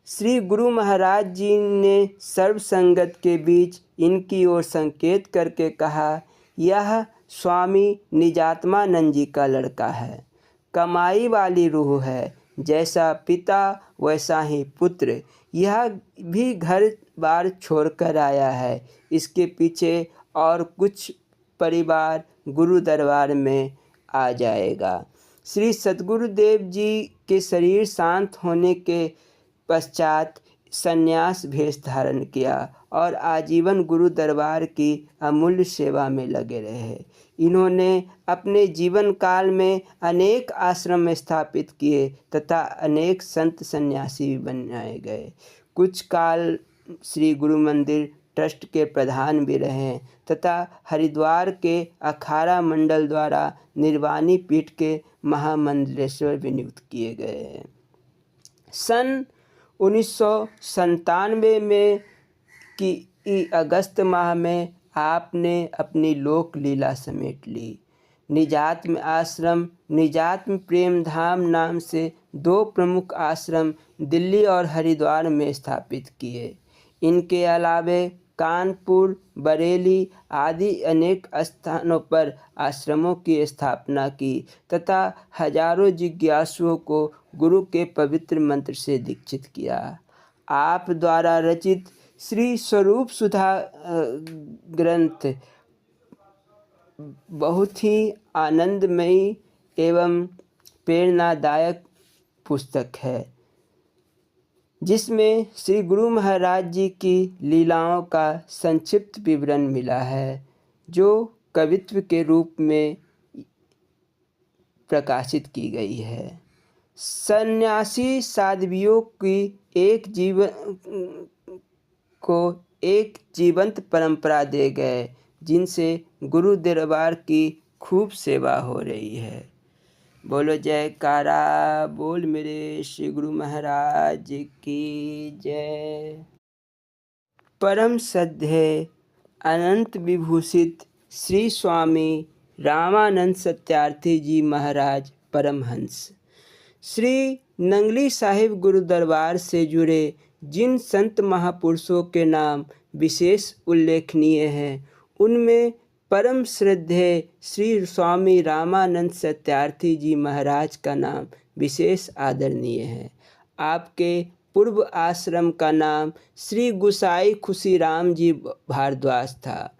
श्री गुरु महाराज जी ने सर्व संगत के बीच इनकी ओर संकेत करके कहा, यह स्वामी निजात्मानंद जी का लड़का है। कमाई वाली रूह है, जैसा पिता वैसा ही पुत्र। यह भी घर बार छोड़कर आया है। इसके पीछे और कुछ परिवार गुरु दरबार में आ जाएगा। श्री सतगुरुदेव जी के शरीर शांत होने के पश्चात संन्यास भेष धारण किया और आजीवन गुरु दरबार की अमूल्य सेवा में लगे रहे। इन्होंने अपने जीवन काल में अनेक आश्रम स्थापित किए तथा अनेक संत सन्यासी भी बनाए गए। कुछ काल श्री गुरु मंदिर ट्रस्ट के प्रधान भी रहे तथा हरिद्वार के अखाड़ा मंडल द्वारा निर्वाणी पीठ के महामंडलेश्वर भी नियुक्त किए गए हैं। सन 1997 में की अगस्त माह में आपने अपनी लोक लीला समेट ली। निजात्म आश्रम, निजात्म प्रेम धाम नाम से 2 प्रमुख आश्रम दिल्ली और हरिद्वार में स्थापित किए। इनके अलावे कानपुर, बरेली आदि अनेक स्थानों पर आश्रमों की स्थापना की तथा हजारों जिज्ञासुओं को गुरु के पवित्र मंत्र से दीक्षित किया। आप द्वारा रचित श्री स्वरूप सुधा ग्रंथ बहुत ही आनंदमयी एवं प्रेरणादायक पुस्तक है, जिसमें श्री गुरु महाराज जी की लीलाओं का संक्षिप्त विवरण मिला है, जो कवित्व के रूप में प्रकाशित की गई है। सन्यासी साध्वियों की एक जीवंत परंपरा दे गए, जिनसे गुरु दरबार की खूब सेवा हो रही है। बोलो जयकारा बोल मेरे श्री गुरु महाराज की जय। परम श्रद्धेय अनंत विभूषित श्री स्वामी रामानंद सत्यार्थी जी महाराज परमहंस, श्री नंगली साहिब गुरु दरबार से जुड़े जिन संत महापुरुषों के नाम विशेष उल्लेखनीय हैं, उनमें परम श्रद्धेय श्री स्वामी रामानंद सत्यार्थी जी महाराज का नाम विशेष आदरणीय है। आपके पूर्व आश्रम का नाम श्री गुसाई खुशीराम जी भारद्वाज था।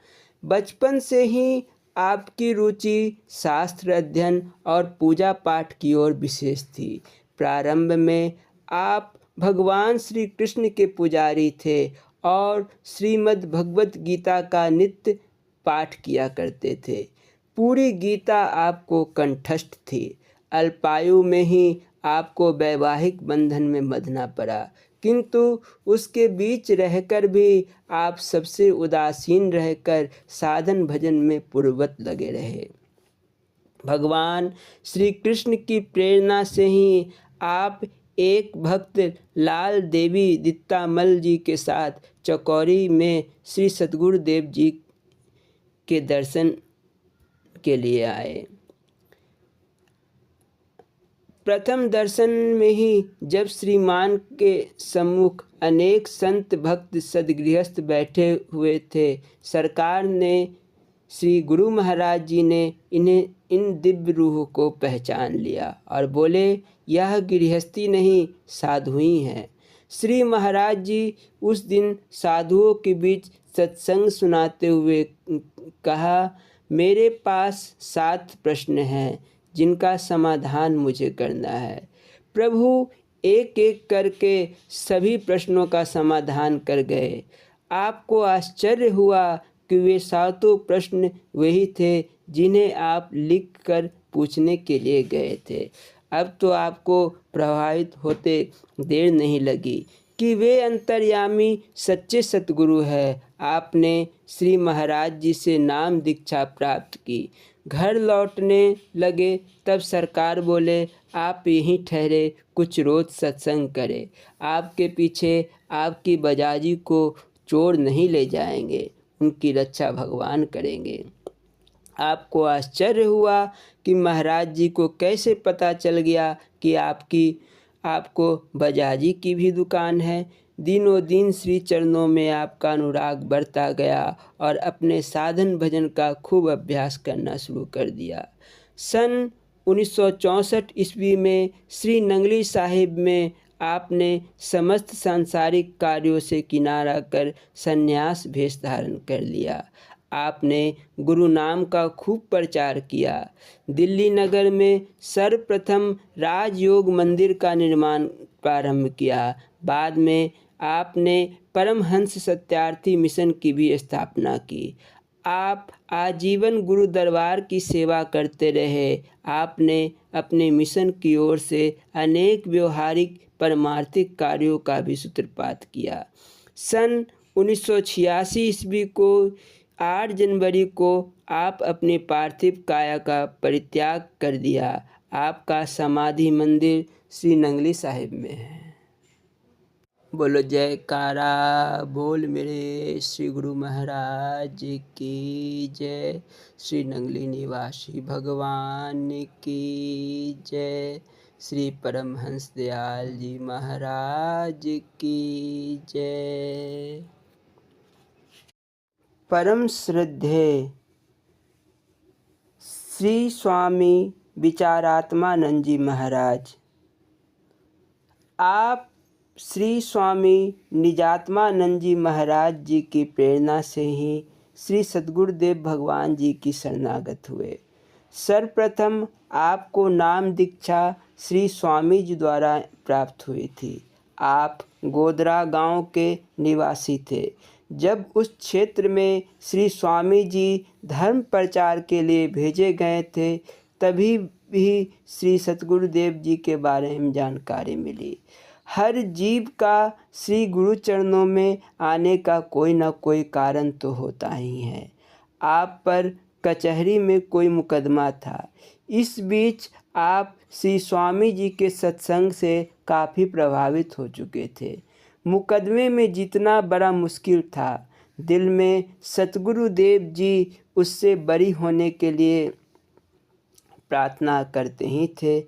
बचपन से ही आपकी रुचि शास्त्र अध्ययन और पूजा पाठ की ओर विशेष थी। प्रारंभ में आप भगवान श्री कृष्ण के पुजारी थे और श्रीमद् भगवत गीता का नित्य पाठ किया करते थे। पूरी गीता आपको कंठस्थ थी। अल्पायु में ही आपको वैवाहिक बंधन में बंधना पड़ा, किंतु उसके बीच रहकर भी आप सबसे उदासीन रहकर साधन भजन में पूर्ववत लगे रहे। भगवान श्री कृष्ण की प्रेरणा से ही आप एक भक्त लाल देवी दित्तामल जी के साथ चकौरी में श्री सतगुरुदेव जी के दर्शन के लिए आए। प्रथम दर्शन में ही जब श्रीमान के सम्मुख अनेक संत भक्त सदगृहस्थ बैठे हुए थे, सरकार ने श्री गुरु महाराज जी ने इन दिव्य रूह को पहचान लिया और बोले, यह गृहस्थी नहीं साधु ही हैं। श्री महाराज जी उस दिन साधुओं के बीच सत्संग सुनाते हुए कहा, मेरे पास 7 प्रश्न हैं जिनका समाधान मुझे करना है। प्रभु एक एक करके सभी प्रश्नों का समाधान कर गए। आपको आश्चर्य हुआ कि वे 7 प्रश्न वही थे जिन्हें आप लिख कर पूछने के लिए गए थे। अब तो आपको प्रभावित होते देर नहीं लगी कि वे अंतर्यामी सच्चे सतगुरु हैं। आपने श्री महाराज जी से नाम दीक्षा प्राप्त की। घर लौटने लगे तब सरकार बोले, आप यहीं ठहरे, कुछ रोज सत्संग करें। आपके पीछे आपकी बजाजी को चोर नहीं ले जाएंगे, उनकी रक्षा भगवान करेंगे। आपको आश्चर्य हुआ कि महाराज जी को कैसे पता चल गया कि आपको बजाजी की भी दुकान है। दिनों दिन श्री चरणों में आपका अनुराग बढ़ता गया और अपने साधन भजन का खूब अभ्यास करना शुरू कर दिया। सन 1964 ईस्वी में श्री नंगली साहिब में आपने समस्त सांसारिक कार्यों से किनारा कर संन्यास भेष धारण कर लिया। आपने गुरु नाम का खूब प्रचार किया। दिल्ली नगर में सर्वप्रथम राजयोग मंदिर का निर्माण प्रारंभ किया। बाद में आपने परमहंस सत्यार्थी मिशन की भी स्थापना की। आप आजीवन गुरु दरबार की सेवा करते रहे। आपने अपने मिशन की ओर से अनेक व्यवहारिक परमार्थिक कार्यों का भी सूत्रपात किया। सन 1986 ईस्वी को 8 जनवरी को आप अपने पार्थिव काया का परित्याग कर दिया। आपका समाधि मंदिर श्री नंगली साहिब में है। बोलो जयकारा बोल मेरे श्री गुरु महाराज की जय। श्री नंगली निवासी भगवान की जय। श्री परमहंस दयाल जी महाराज की जय। परम श्रद्धेय श्री स्वामी विचारात्मानंद जी महाराज, आप श्री स्वामी निजात्मानंद जी महाराज जी की प्रेरणा से ही श्री सद्गुरुदेव भगवान जी की शरणागत हुए। सर्वप्रथम आपको नाम दीक्षा श्री स्वामी जी द्वारा प्राप्त हुई थी। आप गोदरा गांव के निवासी थे। जब उस क्षेत्र में श्री स्वामी जी धर्म प्रचार के लिए भेजे गए थे, तभी भी श्री सतगुरुदेव जी के बारे में जानकारी मिली। हर जीव का श्री गुरु चरणों में आने का कोई ना कोई कारण तो होता ही है। आप पर कचहरी में कोई मुकदमा था। इस बीच आप श्री स्वामी जी के सत्संग से काफ़ी प्रभावित हो चुके थे। मुकदमे में जितना बड़ा मुश्किल था, दिल में सतगुरुदेव जी उससे बरी होने के लिए प्रार्थना करते ही थे।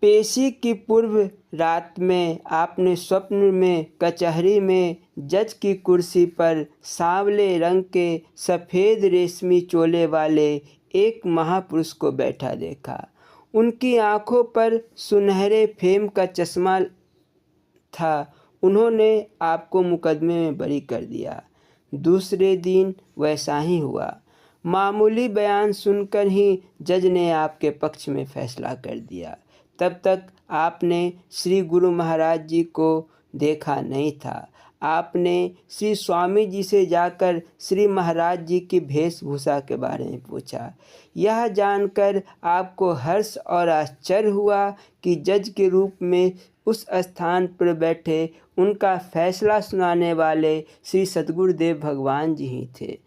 पेशी की पूर्व रात में आपने स्वप्न में कचहरी में जज की कुर्सी पर सांवले रंग के सफ़ेद रेशमी चोले वाले एक महापुरुष को बैठा देखा। उनकी आंखों पर सुनहरे फेम का चश्मा था। उन्होंने आपको मुकदमे में बरी कर दिया। दूसरे दिन वैसा ही हुआ। मामूली बयान सुनकर ही जज ने आपके पक्ष में फैसला कर दिया। तब तक आपने श्री गुरु महाराज जी को देखा नहीं था। आपने श्री स्वामी जी से जाकर श्री महाराज जी की वेशभूषा के बारे में पूछा। यह जानकर आपको हर्ष और आश्चर्य हुआ कि जज के रूप में उस स्थान पर बैठे उनका फैसला सुनाने वाले श्री सतगुरुदेव भगवान जी ही थे।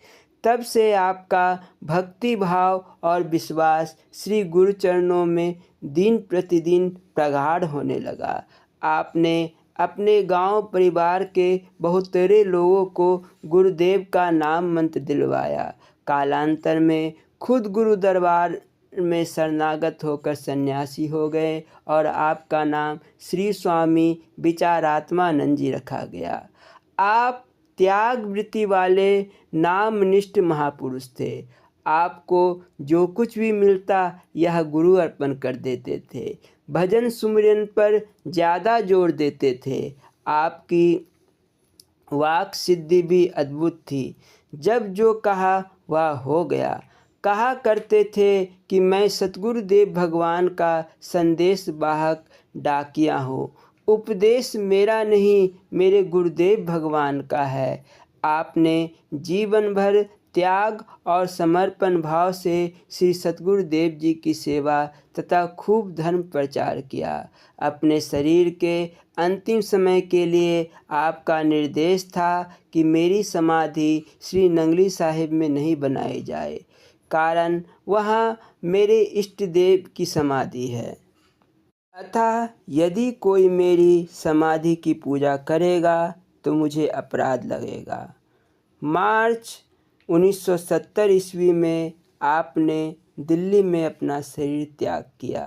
तब से आपका भक्ति भाव और विश्वास श्री गुरु चरणों में दिन प्रतिदिन प्रगाढ़ होने लगा। आपने अपने गांव परिवार के बहुतेरे लोगों को गुरुदेव का नाम मंत्र दिलवाया। कालांतर में खुद गुरु दरबार में शरणागत होकर सन्यासी हो गए और आपका नाम श्री स्वामी विचारात्मानंद जी रखा गया। आप त्याग वृत्ति वाले नामनिष्ठ महापुरुष थे। आपको जो कुछ भी मिलता यह गुरु अर्पण कर देते थे। भजन सुमिरन पर ज़्यादा जोर देते थे। आपकी वाक सिद्धि भी अद्भुत थी। जब जो कहा वह हो गया। कहा करते थे कि मैं सतगुरुदेव भगवान का संदेश वाहक डाकिया हूँ। उपदेश मेरा नहीं, मेरे गुरुदेव भगवान का है। आपने जीवन भर त्याग और समर्पण भाव से श्री सतगुरुदेव जी की सेवा तथा खूब धर्म प्रचार किया। अपने शरीर के अंतिम समय के लिए आपका निर्देश था कि मेरी समाधि श्री नंगली साहिब में नहीं बनाई जाए, कारण वहाँ मेरे इष्ट देव की समाधि है। अतः यदि कोई मेरी समाधि की पूजा करेगा तो मुझे अपराध लगेगा। मार्च 1970 ईस्वी में आपने दिल्ली में अपना शरीर त्याग किया।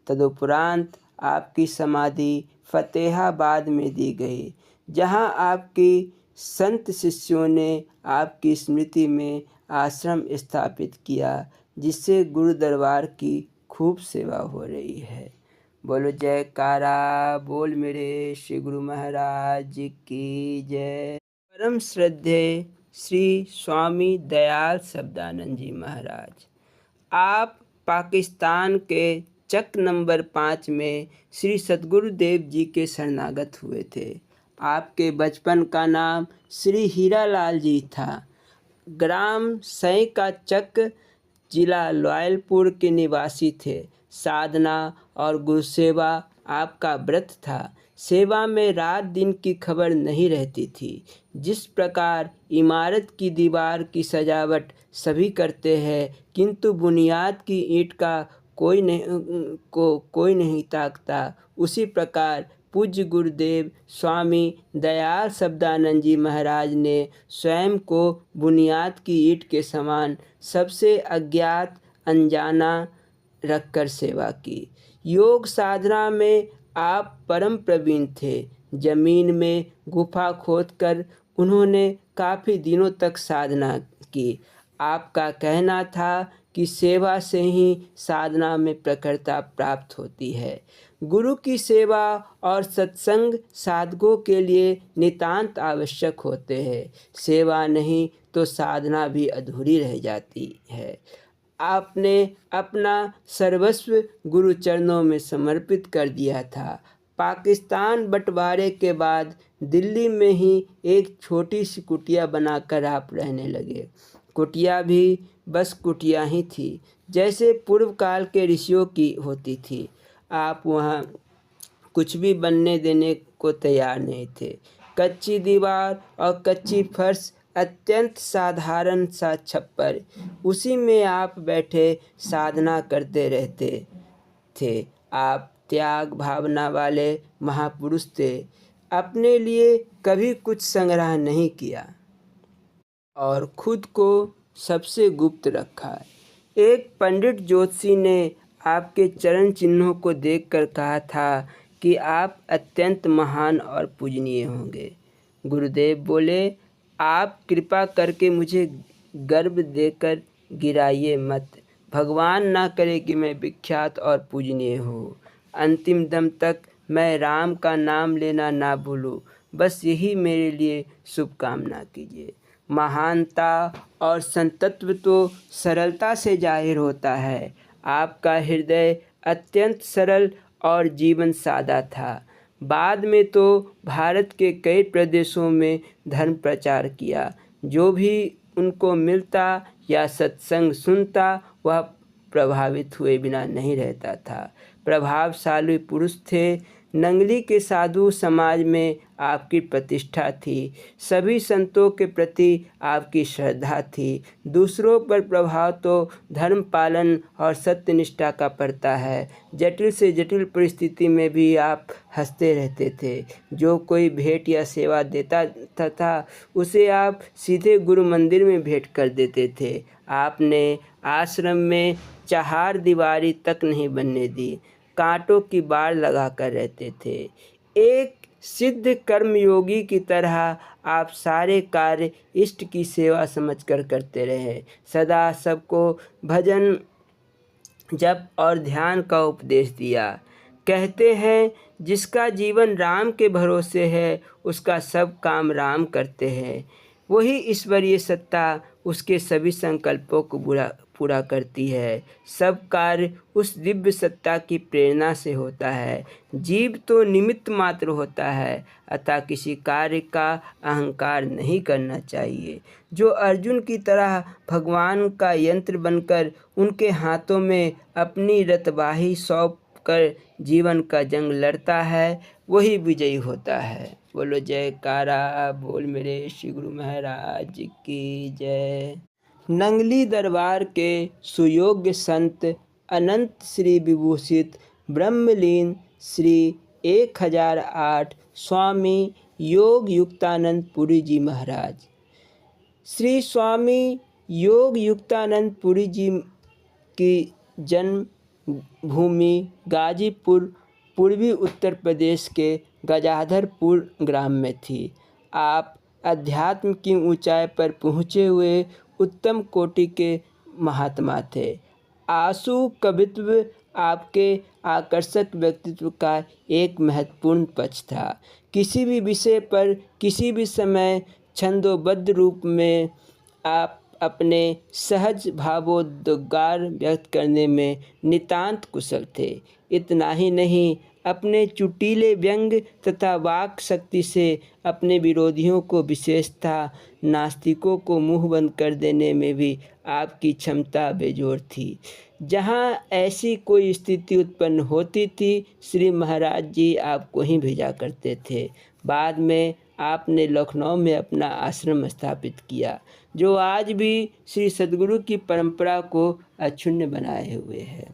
तदुपरांत आपकी समाधि फतेहाबाद में दी गई, जहां आपकी संत शिष्यों ने आपकी स्मृति में आश्रम स्थापित किया, जिससे गुरु दरबार की खूब सेवा हो रही है। बोलो जयकारा बोल मेरे श्री गुरु महाराज जी की जय। परम श्रद्धेय श्री स्वामी दयाल शब्दानंद जी महाराज, आप पाकिस्तान के चक नंबर 5 में श्री सतगुरुदेव जी के शरणागत हुए थे। आपके बचपन का नाम श्री हीरालाल जी था। ग्राम सई का चक, जिला लॉयलपुर के निवासी थे। साधना और गुरुसेवा आपका व्रत था। सेवा में रात दिन की खबर नहीं रहती थी। जिस प्रकार इमारत की दीवार की सजावट सभी करते हैं, किंतु बुनियाद की ईंट का कोई नहीं ताकता, उसी प्रकार पूज्य गुरुदेव स्वामी दयाल शब्दानंद जी महाराज ने स्वयं को बुनियाद की ईंट के समान सबसे अज्ञात अनजाना रखकर सेवा की। योग साधना में आप परम प्रवीण थे। जमीन में गुफा खोदकर उन्होंने काफ़ी दिनों तक साधना की। आपका कहना था कि सेवा से ही साधना में प्रखरता प्राप्त होती है। गुरु की सेवा और सत्संग साधकों के लिए नितांत आवश्यक होते हैं। सेवा नहीं तो साधना भी अधूरी रह जाती है। आपने अपना सर्वस्व गुरु चरणों में समर्पित कर दिया था। पाकिस्तान बंटवारे के बाद दिल्ली में ही एक छोटी सी कुटिया बनाकर आप रहने लगे। कुटिया भी बस कुटिया ही थी, जैसे पूर्व काल के ऋषियों की होती थी। आप वहाँ कुछ भी बनने देने को तैयार नहीं थे। कच्ची दीवार और कच्ची फर्श, अत्यंत साधारण सा छप्पर, उसी में आप बैठे साधना करते रहते थे। आप त्याग भावना वाले महापुरुष थे। अपने लिए कभी कुछ संग्रह नहीं किया और खुद को सबसे गुप्त रखा। एक पंडित ज्योतिषी ने आपके चरण चिन्हों को देखकर कहा था कि आप अत्यंत महान और पूजनीय होंगे। गुरुदेव बोले, आप कृपा करके मुझे गर्व देकर गिराइए मत। भगवान ना करे कि मैं विख्यात और पूजनीय हूँ। अंतिम दम तक मैं राम का नाम लेना ना भूलूँ, बस यही मेरे लिए शुभकामना कीजिए। महानता और संतत्व तो सरलता से जाहिर होता है। आपका हृदय अत्यंत सरल और जीवन सादा था। बाद में तो भारत के कई प्रदेशों में धर्म प्रचार किया। जो भी उनको मिलता या सत्संग सुनता, वह प्रभावित हुए बिना नहीं रहता था। प्रभावशाली पुरुष थे। नंगली के साधु समाज में आपकी प्रतिष्ठा थी। सभी संतों के प्रति आपकी श्रद्धा थी। दूसरों पर प्रभाव तो धर्म पालन और सत्यनिष्ठा का पड़ता है। जटिल से जटिल परिस्थिति में भी आप हंसते रहते थे। जो कोई भेंट या सेवा देता था उसे आप सीधे गुरु मंदिर में भेंट कर देते थे। आपने आश्रम में चार दीवारी तक नहीं बनने दी। कांटों की बाड़ लगा कर रहते थे। एक सिद्ध कर्मयोगी की तरह आप सारे कार्य इष्ट की सेवा समझकर करते रहे। सदा सबको भजन, जप और ध्यान का उपदेश दिया। कहते हैं, जिसका जीवन राम के भरोसे है, उसका सब काम राम करते हैं। वही ईश्वरीय सत्ता उसके सभी संकल्पों को पूरा करती है। सब कार्य उस दिव्य सत्ता की प्रेरणा से होता है। जीव तो निमित्त मात्र होता है, अतः किसी कार्य का अहंकार नहीं करना चाहिए। जो अर्जुन की तरह भगवान का यंत्र बनकर उनके हाथों में अपनी रतबाही सौंप कर जीवन का जंग लड़ता है, वही विजयी होता है। बोलो जयकारा बोल मेरे श्री गुरु महाराज की जय। नंगली दरबार के सुयोग्य संत अनंत श्री विभूषित ब्रह्मलीन श्री 1008 स्वामी योग युक्तानंद पुरी जी महाराज। श्री स्वामी योग युक्तानंद पुरी जी की जन्म भूमि गाजीपुर, पूर्वी उत्तर प्रदेश के गजाधरपुर ग्राम में थी। आप अध्यात्म की ऊंचाई पर पहुँचे हुए उत्तम कोटि के महात्मा थे। आशु कवित्व आपके आकर्षक व्यक्तित्व का एक महत्वपूर्ण पक्ष था। किसी भी विषय पर किसी भी समय छंदोबद्ध रूप में आप अपने सहज भावोद्गार व्यक्त करने में नितांत कुशल थे। इतना ही नहीं, अपने चुटीले व्यंग तथा वाक शक्ति से अपने विरोधियों को, विशेषतः नास्तिकों को मुंह बंद कर देने में भी आपकी क्षमता बेजोड़ थी। जहाँ ऐसी कोई स्थिति उत्पन्न होती थी, श्री महाराज जी आपको ही भेजा करते थे। बाद में आपने लखनऊ में अपना आश्रम स्थापित किया, जो आज भी श्री सद्गुरु की परंपरा को अक्षुण्ण बनाए हुए है।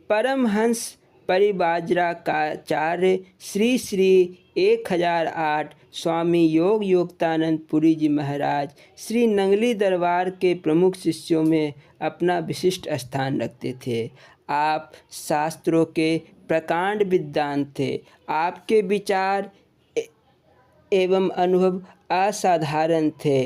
परमहंस परिव्राजकाचार्य श्री 1008 स्वामी योग योक्तानंद पुरी जी महाराज श्री नंगली दरबार के प्रमुख शिष्यों में अपना विशिष्ट स्थान रखते थे। आप शास्त्रों के प्रकांड विद्वान थे। आपके विचार एवं अनुभव असाधारण थे।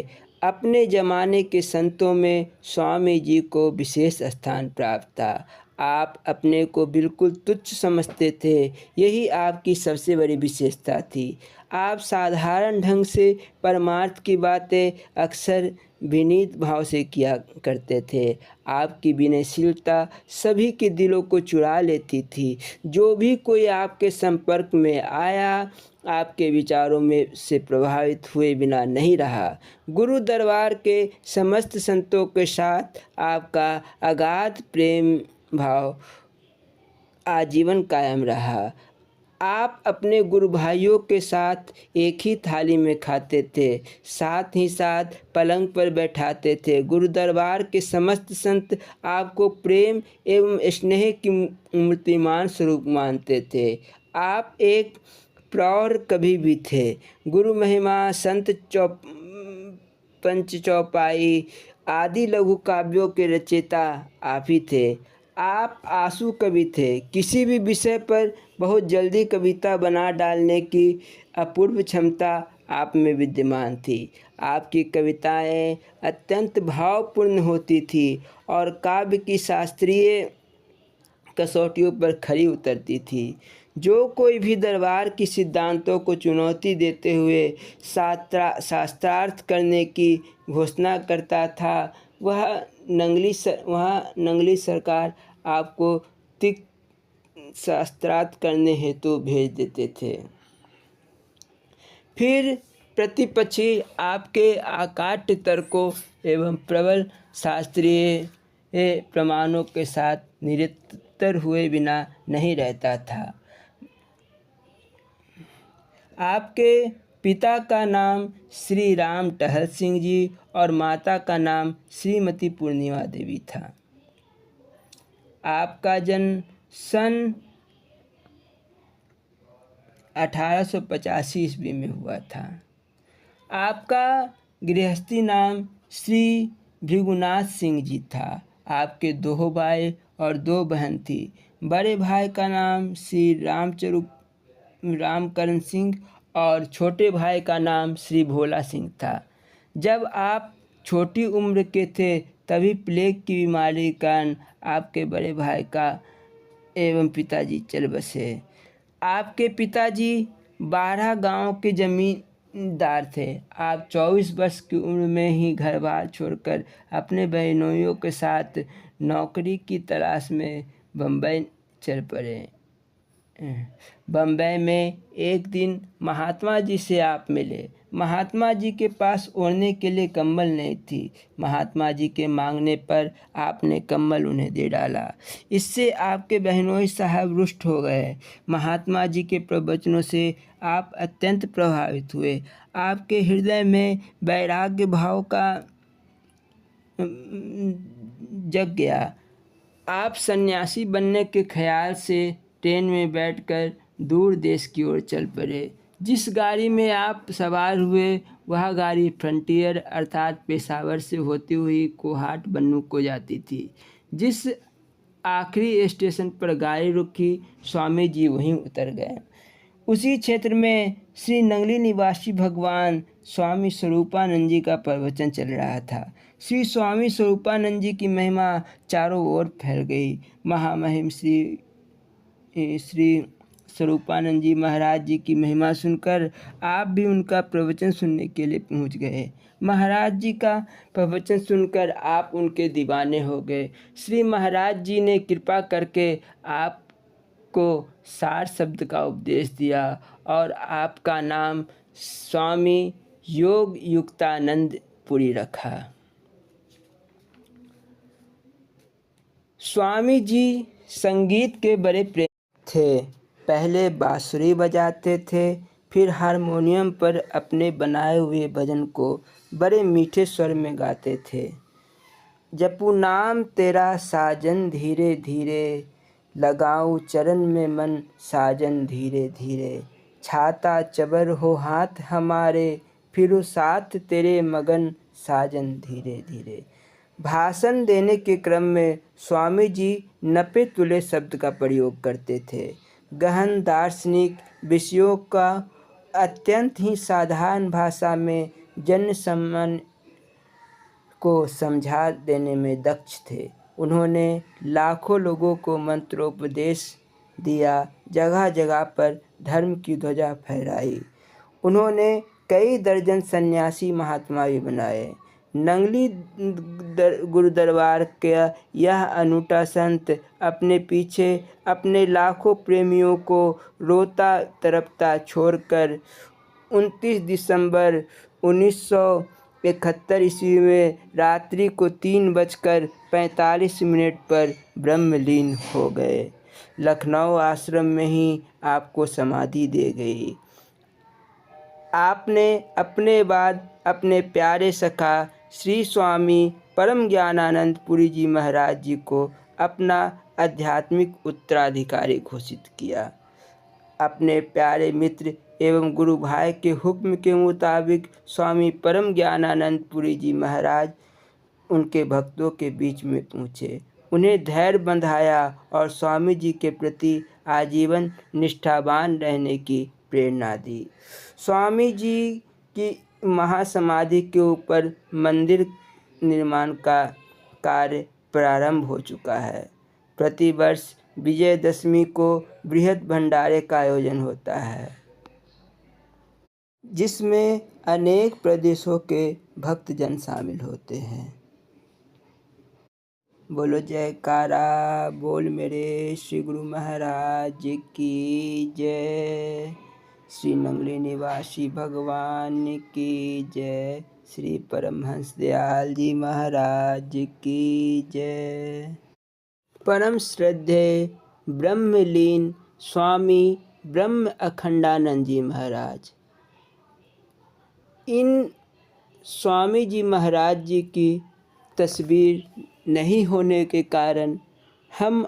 अपने ज़माने के संतों में स्वामी जी को विशेष स्थान प्राप्त था। आप अपने को बिल्कुल तुच्छ समझते थे। यही आपकी सबसे बड़ी विशेषता थी। आप साधारण ढंग से परमार्थ की बातें अक्सर विनीत भाव से किया करते थे। आपकी विनयशीलता सभी के दिलों को चुरा लेती थी। जो भी कोई आपके संपर्क में आया, आपके विचारों में से प्रभावित हुए बिना नहीं रहा। गुरु दरबार के समस्त संतों के साथ आपका अगाध प्रेम भाव आजीवन कायम रहा। आप अपने गुरु भाइयों के साथ एक ही थाली में खाते थे, साथ ही साथ पलंग पर बैठाते थे। गुरु दरबार के समस्त संत आपको प्रेम एवं स्नेह की मूर्तिमान स्वरूप मानते थे। आप एक प्रौढ़ कवि भी थे। गुरु महिमा, संत पंच चौपाई आदि लघु काव्यों के रचयिता आप ही थे। आप आंसू कवि थे। किसी भी विषय पर बहुत जल्दी कविता बना डालने की अपूर्व क्षमता आप में विद्यमान थी। आपकी कविताएं अत्यंत भावपूर्ण होती थी और काव्य की शास्त्रीय कसौटियों पर खरी उतरती थी। जो कोई भी दरबार की सिद्धांतों को चुनौती देते हुए शास्त्रार्थ करने की घोषणा करता था, वह नंगली सरकार आपको तिक शास्त्रार्थ करने हेतु भेज देते थे। फिर प्रतिपक्षी आपके अकाट्य तर्कों एवं प्रबल शास्त्रीय प्रमाणों के साथ निरंतर हुए बिना नहीं रहता था। आपके पिता का नाम श्री राम टहल सिंह जी और माता का नाम श्रीमती पूर्णिमा देवी था। आपका जन्म सन 1885 ईस्वी में हुआ था। आपका गृहस्थी नाम श्री भृगुनाथ सिंह जी था। आपके 2 भाई और 2 बहन थी। बड़े भाई का नाम श्री रामकरण सिंह और छोटे भाई का नाम श्री भोला सिंह था। जब आप छोटी उम्र के थे तभी प्लेग की बीमारी के कारण आपके बड़े भाई का एवं पिताजी चल बसे। आपके पिताजी 12 गांव के जमींदार थे। आप 24 वर्ष की उम्र में ही घर बार छोड़कर अपने बहनोइयों के साथ नौकरी की तलाश में बम्बई चल पड़े। बम्बई में एक दिन महात्मा जी से आप मिले। महात्मा जी के पास ओढ़ने के लिए कंबल नहीं थी। महात्मा जी के मांगने पर आपने कंबल उन्हें दे डाला। इससे आपके बहनोई साहब रुष्ट हो गए। महात्मा जी के प्रवचनों से आप अत्यंत प्रभावित हुए। आपके हृदय में वैराग्य भाव का जग गया। आप सन्यासी बनने के ख्याल से ट्रेन में बैठकर दूर देश की ओर चल पड़े। जिस गाड़ी में आप सवार हुए वह गाड़ी फ्रंटियर अर्थात पेशावर से होती हुई कोहाट बन्नू को जाती थी। जिस आखिरी स्टेशन पर गाड़ी रुकी, स्वामी जी वहीं उतर गए। उसी क्षेत्र में श्री नंगली निवासी भगवान स्वामी स्वरूपानंद जी का प्रवचन चल रहा था। श्री स्वामी स्वरूपानंद जी की महिमा चारों ओर फैल गई। महामहिम श्री स्वरूपानंद जी महाराज जी की महिमा सुनकर आप भी उनका प्रवचन सुनने के लिए पहुंच गए। महाराज जी का प्रवचन सुनकर आप उनके दीवाने हो गए। श्री महाराज जी ने कृपा करके आपको 60 शब्द का उपदेश दिया और आपका नाम स्वामी योग युक्तानंद पुरी रखा। स्वामी जी संगीत के बड़े प्रेमी थे। पहले बांसुरी बजाते थे, फिर हारमोनियम पर अपने बनाए हुए भजन को बड़े मीठे स्वर में गाते थे। जपू नाम तेरा साजन धीरे धीरे, लगाऊं चरण में मन साजन धीरे धीरे। छाता चबर हो हाथ हमारे, फिर साथ तेरे मगन साजन धीरे धीरे। भाषण देने के क्रम में स्वामी जी नपे तुले शब्द का प्रयोग करते थे। गहन दार्शनिक विषयों का अत्यंत ही साधारण भाषा में जन सामान्य को समझा देने में दक्ष थे। उन्होंने लाखों लोगों को मंत्रोपदेश दिया, जगह जगह पर धर्म की ध्वजा फहराई। उन्होंने कई दर्जन सन्यासी महात्मा भी बनाए। नंगली गुरुदरबार का यह अनूठा संत अपने पीछे अपने लाखों प्रेमियों को रोता तड़पता छोड़कर 29 दिसंबर 1971 ईस्वी में रात्रि को 3:45 पर ब्रह्मलीन हो गए। लखनऊ आश्रम में ही आपको समाधि दे गई। आपने अपने बाद अपने प्यारे सखा श्री स्वामी परम ज्ञानानंद पुरी जी महाराज जी को अपना आध्यात्मिक उत्तराधिकारी घोषित किया। अपने प्यारे मित्र एवं गुरु भाई के हुक्म के मुताबिक स्वामी परम ज्ञानानंद पुरी जी महाराज उनके भक्तों के बीच में पहुँचे, उन्हें धैर्य बंधाया और स्वामी जी के प्रति आजीवन निष्ठावान रहने की प्रेरणा दी। स्वामी जी की महासमाधि के ऊपर मंदिर निर्माण का कार्य प्रारंभ हो चुका है। प्रतिवर्ष विजयदशमी को बृहद भंडारे का आयोजन होता है, जिसमें अनेक प्रदेशों के भक्तजन शामिल होते हैं। बोलो जयकारा बोल मेरे श्री गुरु महाराज की जय। श्री नंगली निवासी भगवान की जय। श्री परमहंस दयाल जी महाराज की जय। परम श्रद्धेय ब्रह्मलीन स्वामी ब्रह्म अखंडानंद जी महाराज। इन स्वामी जी महाराज जी की तस्वीर नहीं होने के कारण हम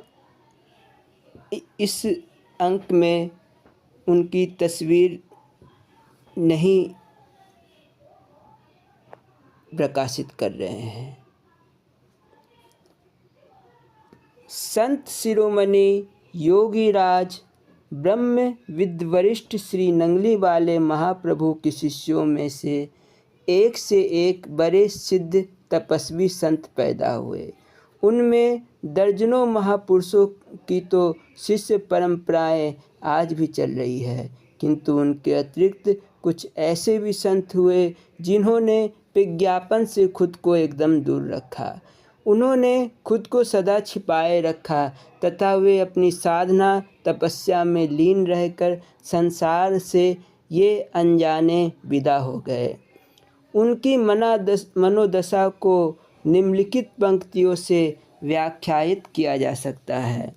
इस अंक में उनकी तस्वीर नहीं प्रकाशित कर रहे हैं। संत शिरोमणि योगीराज ब्रह्म विद्वरिष्ठ श्री नंगली वाले महाप्रभु के शिष्यों में से एक बड़े सिद्ध तपस्वी संत पैदा हुए। उनमें दर्जनों महापुरुषों की तो शिष्य परंपराएं आज भी चल रही है, किंतु उनके अतिरिक्त कुछ ऐसे भी संत हुए जिन्होंने विज्ञापन से खुद को एकदम दूर रखा। उन्होंने खुद को सदा छिपाए रखा तथा वे अपनी साधना तपस्या में लीन रहकर संसार से ये अनजाने विदा हो गए। उनकी मनोदशा को निम्नलिखित पंक्तियों से व्याख्यायित किया जा सकता है।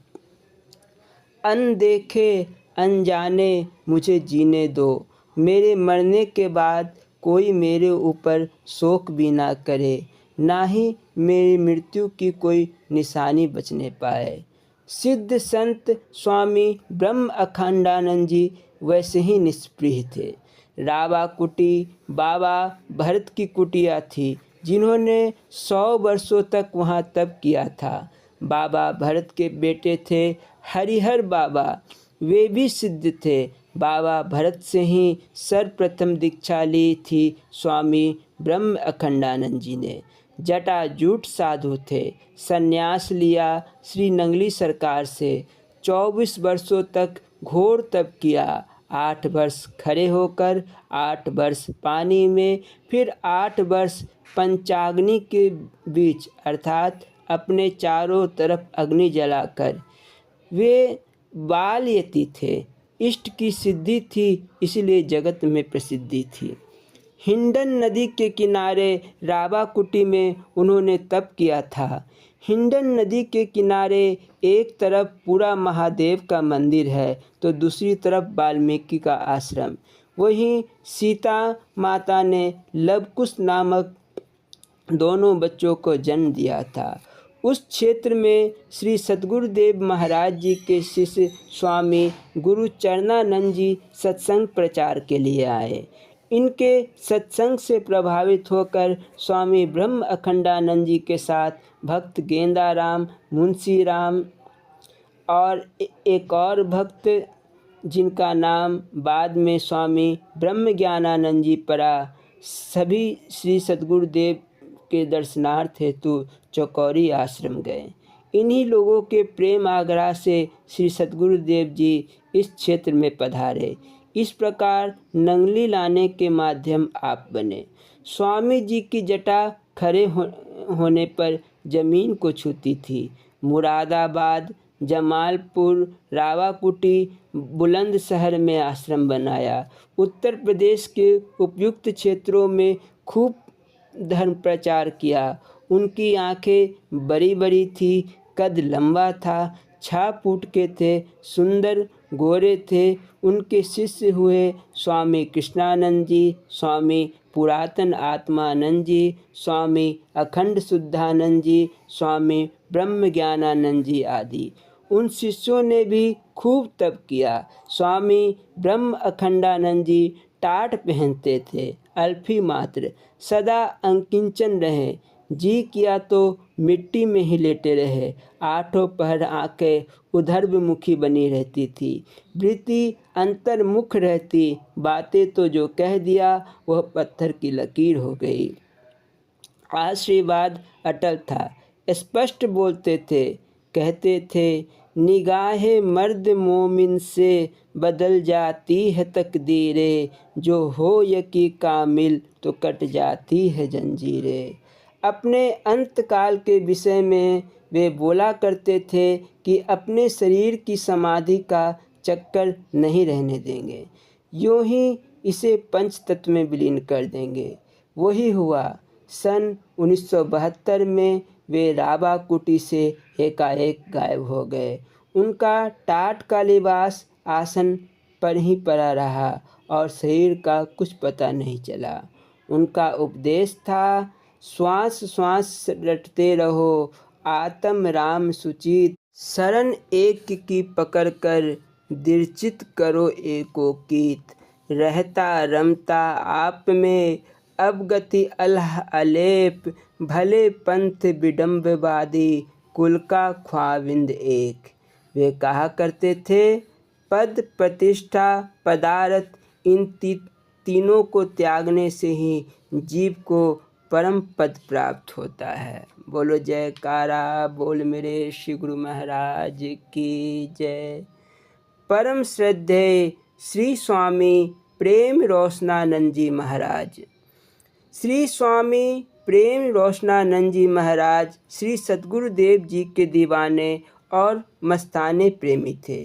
अनदेखे अनजाने मुझे जीने दो, मेरे मरने के बाद कोई मेरे ऊपर शोक भी ना करे, ना ही मेरी मृत्यु की कोई निशानी बचने पाए। सिद्ध संत स्वामी ब्रह्म अखंडानंद जी वैसे ही निष्प्रिय थे। रावा कुटी बाबा भरत की कुटिया थी, जिन्होंने 100 वर्षों तक वहाँ तप किया था। बाबा भरत के बेटे थे हरिहर बाबा, वे भी सिद्ध थे। बाबा भरत से ही सर्वप्रथम दीक्षा ली थी स्वामी ब्रह्म अखंडानंद जी ने। जटाजूट साधु थे, संन्यास लिया श्री नंगली सरकार से। 24 वर्षों तक घोर तप किया। 8 वर्ष खड़े होकर, 8 वर्ष पानी में, फिर 8 वर्ष पंचाग्नि के बीच अर्थात अपने चारों तरफ अग्नि जलाकर। वे बालयति थे, इष्ट की सिद्धि थी, इसलिए जगत में प्रसिद्धि थी। हिंडन नदी के किनारे रावाकुटी में उन्होंने तप किया था। हिंडन नदी के किनारे एक तरफ पूरा महादेव का मंदिर है तो दूसरी तरफ वाल्मीकि का आश्रम। वहीं सीता माता ने लवकुश नामक दोनों बच्चों को जन्म दिया था। उस क्षेत्र में श्री सद्गुरुदेव महाराज जी के शिष्य स्वामी गुरु चरणानंद जी सत्संग प्रचार के लिए आए। इनके सत्संग से प्रभावित होकर स्वामी ब्रह्म अखंडानंद जी के साथ भक्त गेंदाराम, मुंशीराम और एक और भक्त जिनका नाम बाद में स्वामी ब्रह्म ज्ञानानंद जी पड़ा, सभी श्री सद्गुरुदेव के दर्शनार्थ हेतु चौकौरी आश्रम गए। इन्हीं लोगों के प्रेम आग्रह से श्री सद्गुरुदेव जी इस क्षेत्र में पधारे। इस प्रकार नंगली लाने के माध्यम आप बने। स्वामी जी की जटा खड़े होने पर जमीन को छूती थी। मुरादाबाद, जमालपुर, रावाकुटी, बुलंदशहर में आश्रम बनाया। उत्तर प्रदेश के उपयुक्त क्षेत्रों में खूब धर्म प्रचार किया। उनकी आंखें बड़ी बड़ी थी, कद लंबा था, 6 फुट के थे, सुंदर गोरे थे। उनके शिष्य हुए स्वामी कृष्णानंद जी, स्वामी पुरातन आत्मानंद जी, स्वामी अखंड शुद्धानंद जी, स्वामी ब्रह्म ज्ञानानंद जी आदि। उन शिष्यों ने भी खूब तप किया। स्वामी ब्रह्म अखंडानंद जी टाट पहनते थे, अल्फी मात्र, सदा अंकिंचन रहे। जी किया तो मिट्टी में ही लेटे रहे। 8 पहर आंखें उधर्वमुखी बनी रहती थी, वृत्ति अंतर्मुख रहती। बातें तो जो कह दिया वह पत्थर की लकीर हो गई। आशीर्वाद अटल था, स्पष्ट बोलते थे। कहते थे, निगाहे मर्द मोमिन से बदल जाती है तकदीरें, जो हो यकी कामिल तो कट जाती है जंजीरें। अपने अंतकाल के विषय में वे बोला करते थे कि अपने शरीर की समाधि का चक्कर नहीं रहने देंगे, यूं ही इसे पंच तत्व में विलीन कर देंगे। वही हुआ। सन 1972 में वे रावाकुटी से एकाएक गायब हो गए। उनका टाट का लिबास आसन पर ही पड़ा रहा और शरीर का कुछ पता नहीं चला। उनका उपदेश था, श्वास श्वास रटते रहो, आत्म राम सुचित, शरण एक की पकड़ कर दृढ़चित करो एकोकित, रहता रमता आप में अब गति अल्लाह अलेप, भले पंथ विडम्बवादी, कुल का ख्वाबिंद एक। वे कहा करते थे, पद प्रतिष्ठा पदार्थ इन तीनों को त्यागने से ही जीव को परम पद प्राप्त होता है। बोलो जयकारा, बोल मेरे श्री गुरु महाराज की जय। परम श्रद्धेय श्री स्वामी प्रेम रोशनानंद जी महाराज। श्री स्वामी प्रेम रोशनानंद जी महाराज श्री सद्गुरुदेव जी के दीवाने और मस्ताने प्रेमी थे।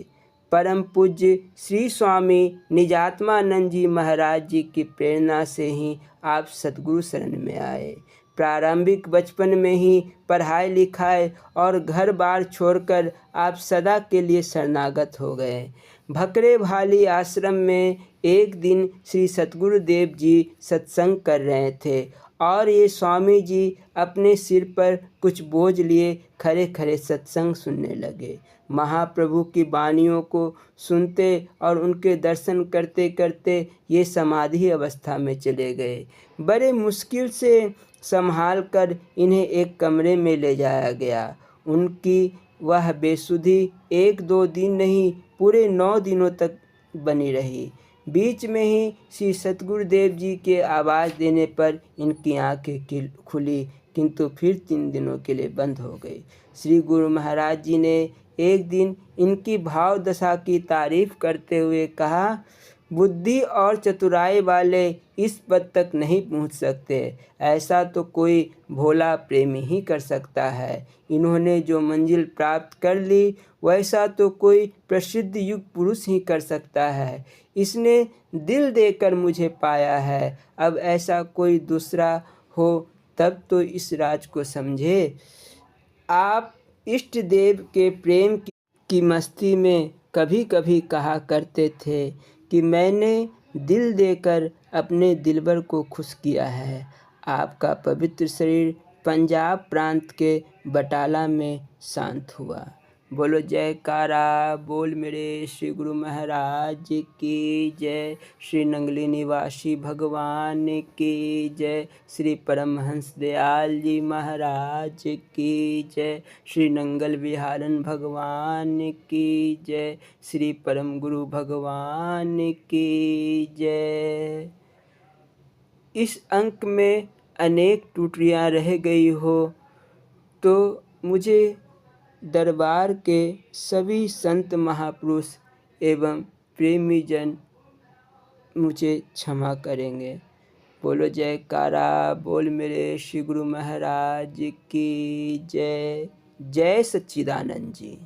परम पूज्य श्री स्वामी निजात्मानंद जी महाराज जी की प्रेरणा से ही आप सद्गुरु शरण में आए। प्रारंभिक बचपन में ही पढ़ाई लिखाई और घर बार छोड़कर आप सदा के लिए शरणागत हो गए। भकरे भाली आश्रम में एक दिन श्री सद्गुरुदेव जी सत्संग कर रहे थे और ये स्वामी जी अपने सिर पर कुछ बोझ लिए खड़े खड़े सत्संग सुनने लगे। महाप्रभु की वाणियों को सुनते और उनके दर्शन करते करते ये समाधि अवस्था में चले गए। बड़े मुश्किल से संभाल कर इन्हें एक कमरे में ले जाया गया। उनकी वह बेसुधी 1-2 दिन नहीं, पूरे 9 दिनों तक बनी रही। बीच में ही श्री सद्गुरुदेव जी के आवाज़ देने पर इनकी आंखें खुली, किंतु फिर 3 दिनों के लिए बंद हो गई। श्री गुरु महाराज जी ने एक दिन इनकी भाव दशा की तारीफ करते हुए कहा, बुद्धि और चतुराई वाले इस पद तक नहीं पहुंच सकते, ऐसा तो कोई भोला प्रेमी ही कर सकता है। इन्होंने जो मंजिल प्राप्त कर ली वैसा तो कोई प्रसिद्ध युग पुरुष ही कर सकता है। इसने दिल देकर मुझे पाया है, अब ऐसा कोई दूसरा हो तब तो इस राज को समझे। आप इष्ट देव के प्रेम की मस्ती में कभी कभी कहा करते थे कि मैंने दिल देकर अपने दिलबर को खुश किया है। आपका पवित्र शरीर पंजाब प्रांत के बटाला में शांत हुआ। बोलो जयकारा, बोल मेरे श्री गुरु महाराज की जय। श्री नंगली निवासी भगवान की जय। श्री परमहंस दयाल जी महाराज की जय। श्री नंगल विहारन भगवान की जय। श्री परम गुरु भगवान की जय। इस अंक में अनेक त्रुटियाँ रह गई हो तो मुझे दरबार के सभी संत महापुरुष एवं प्रेमी जन मुझे क्षमा करेंगे। बोलो जयकारा बोल मेरे श्री गुरु महाराज की जय। जय सच्चिदानंद जी।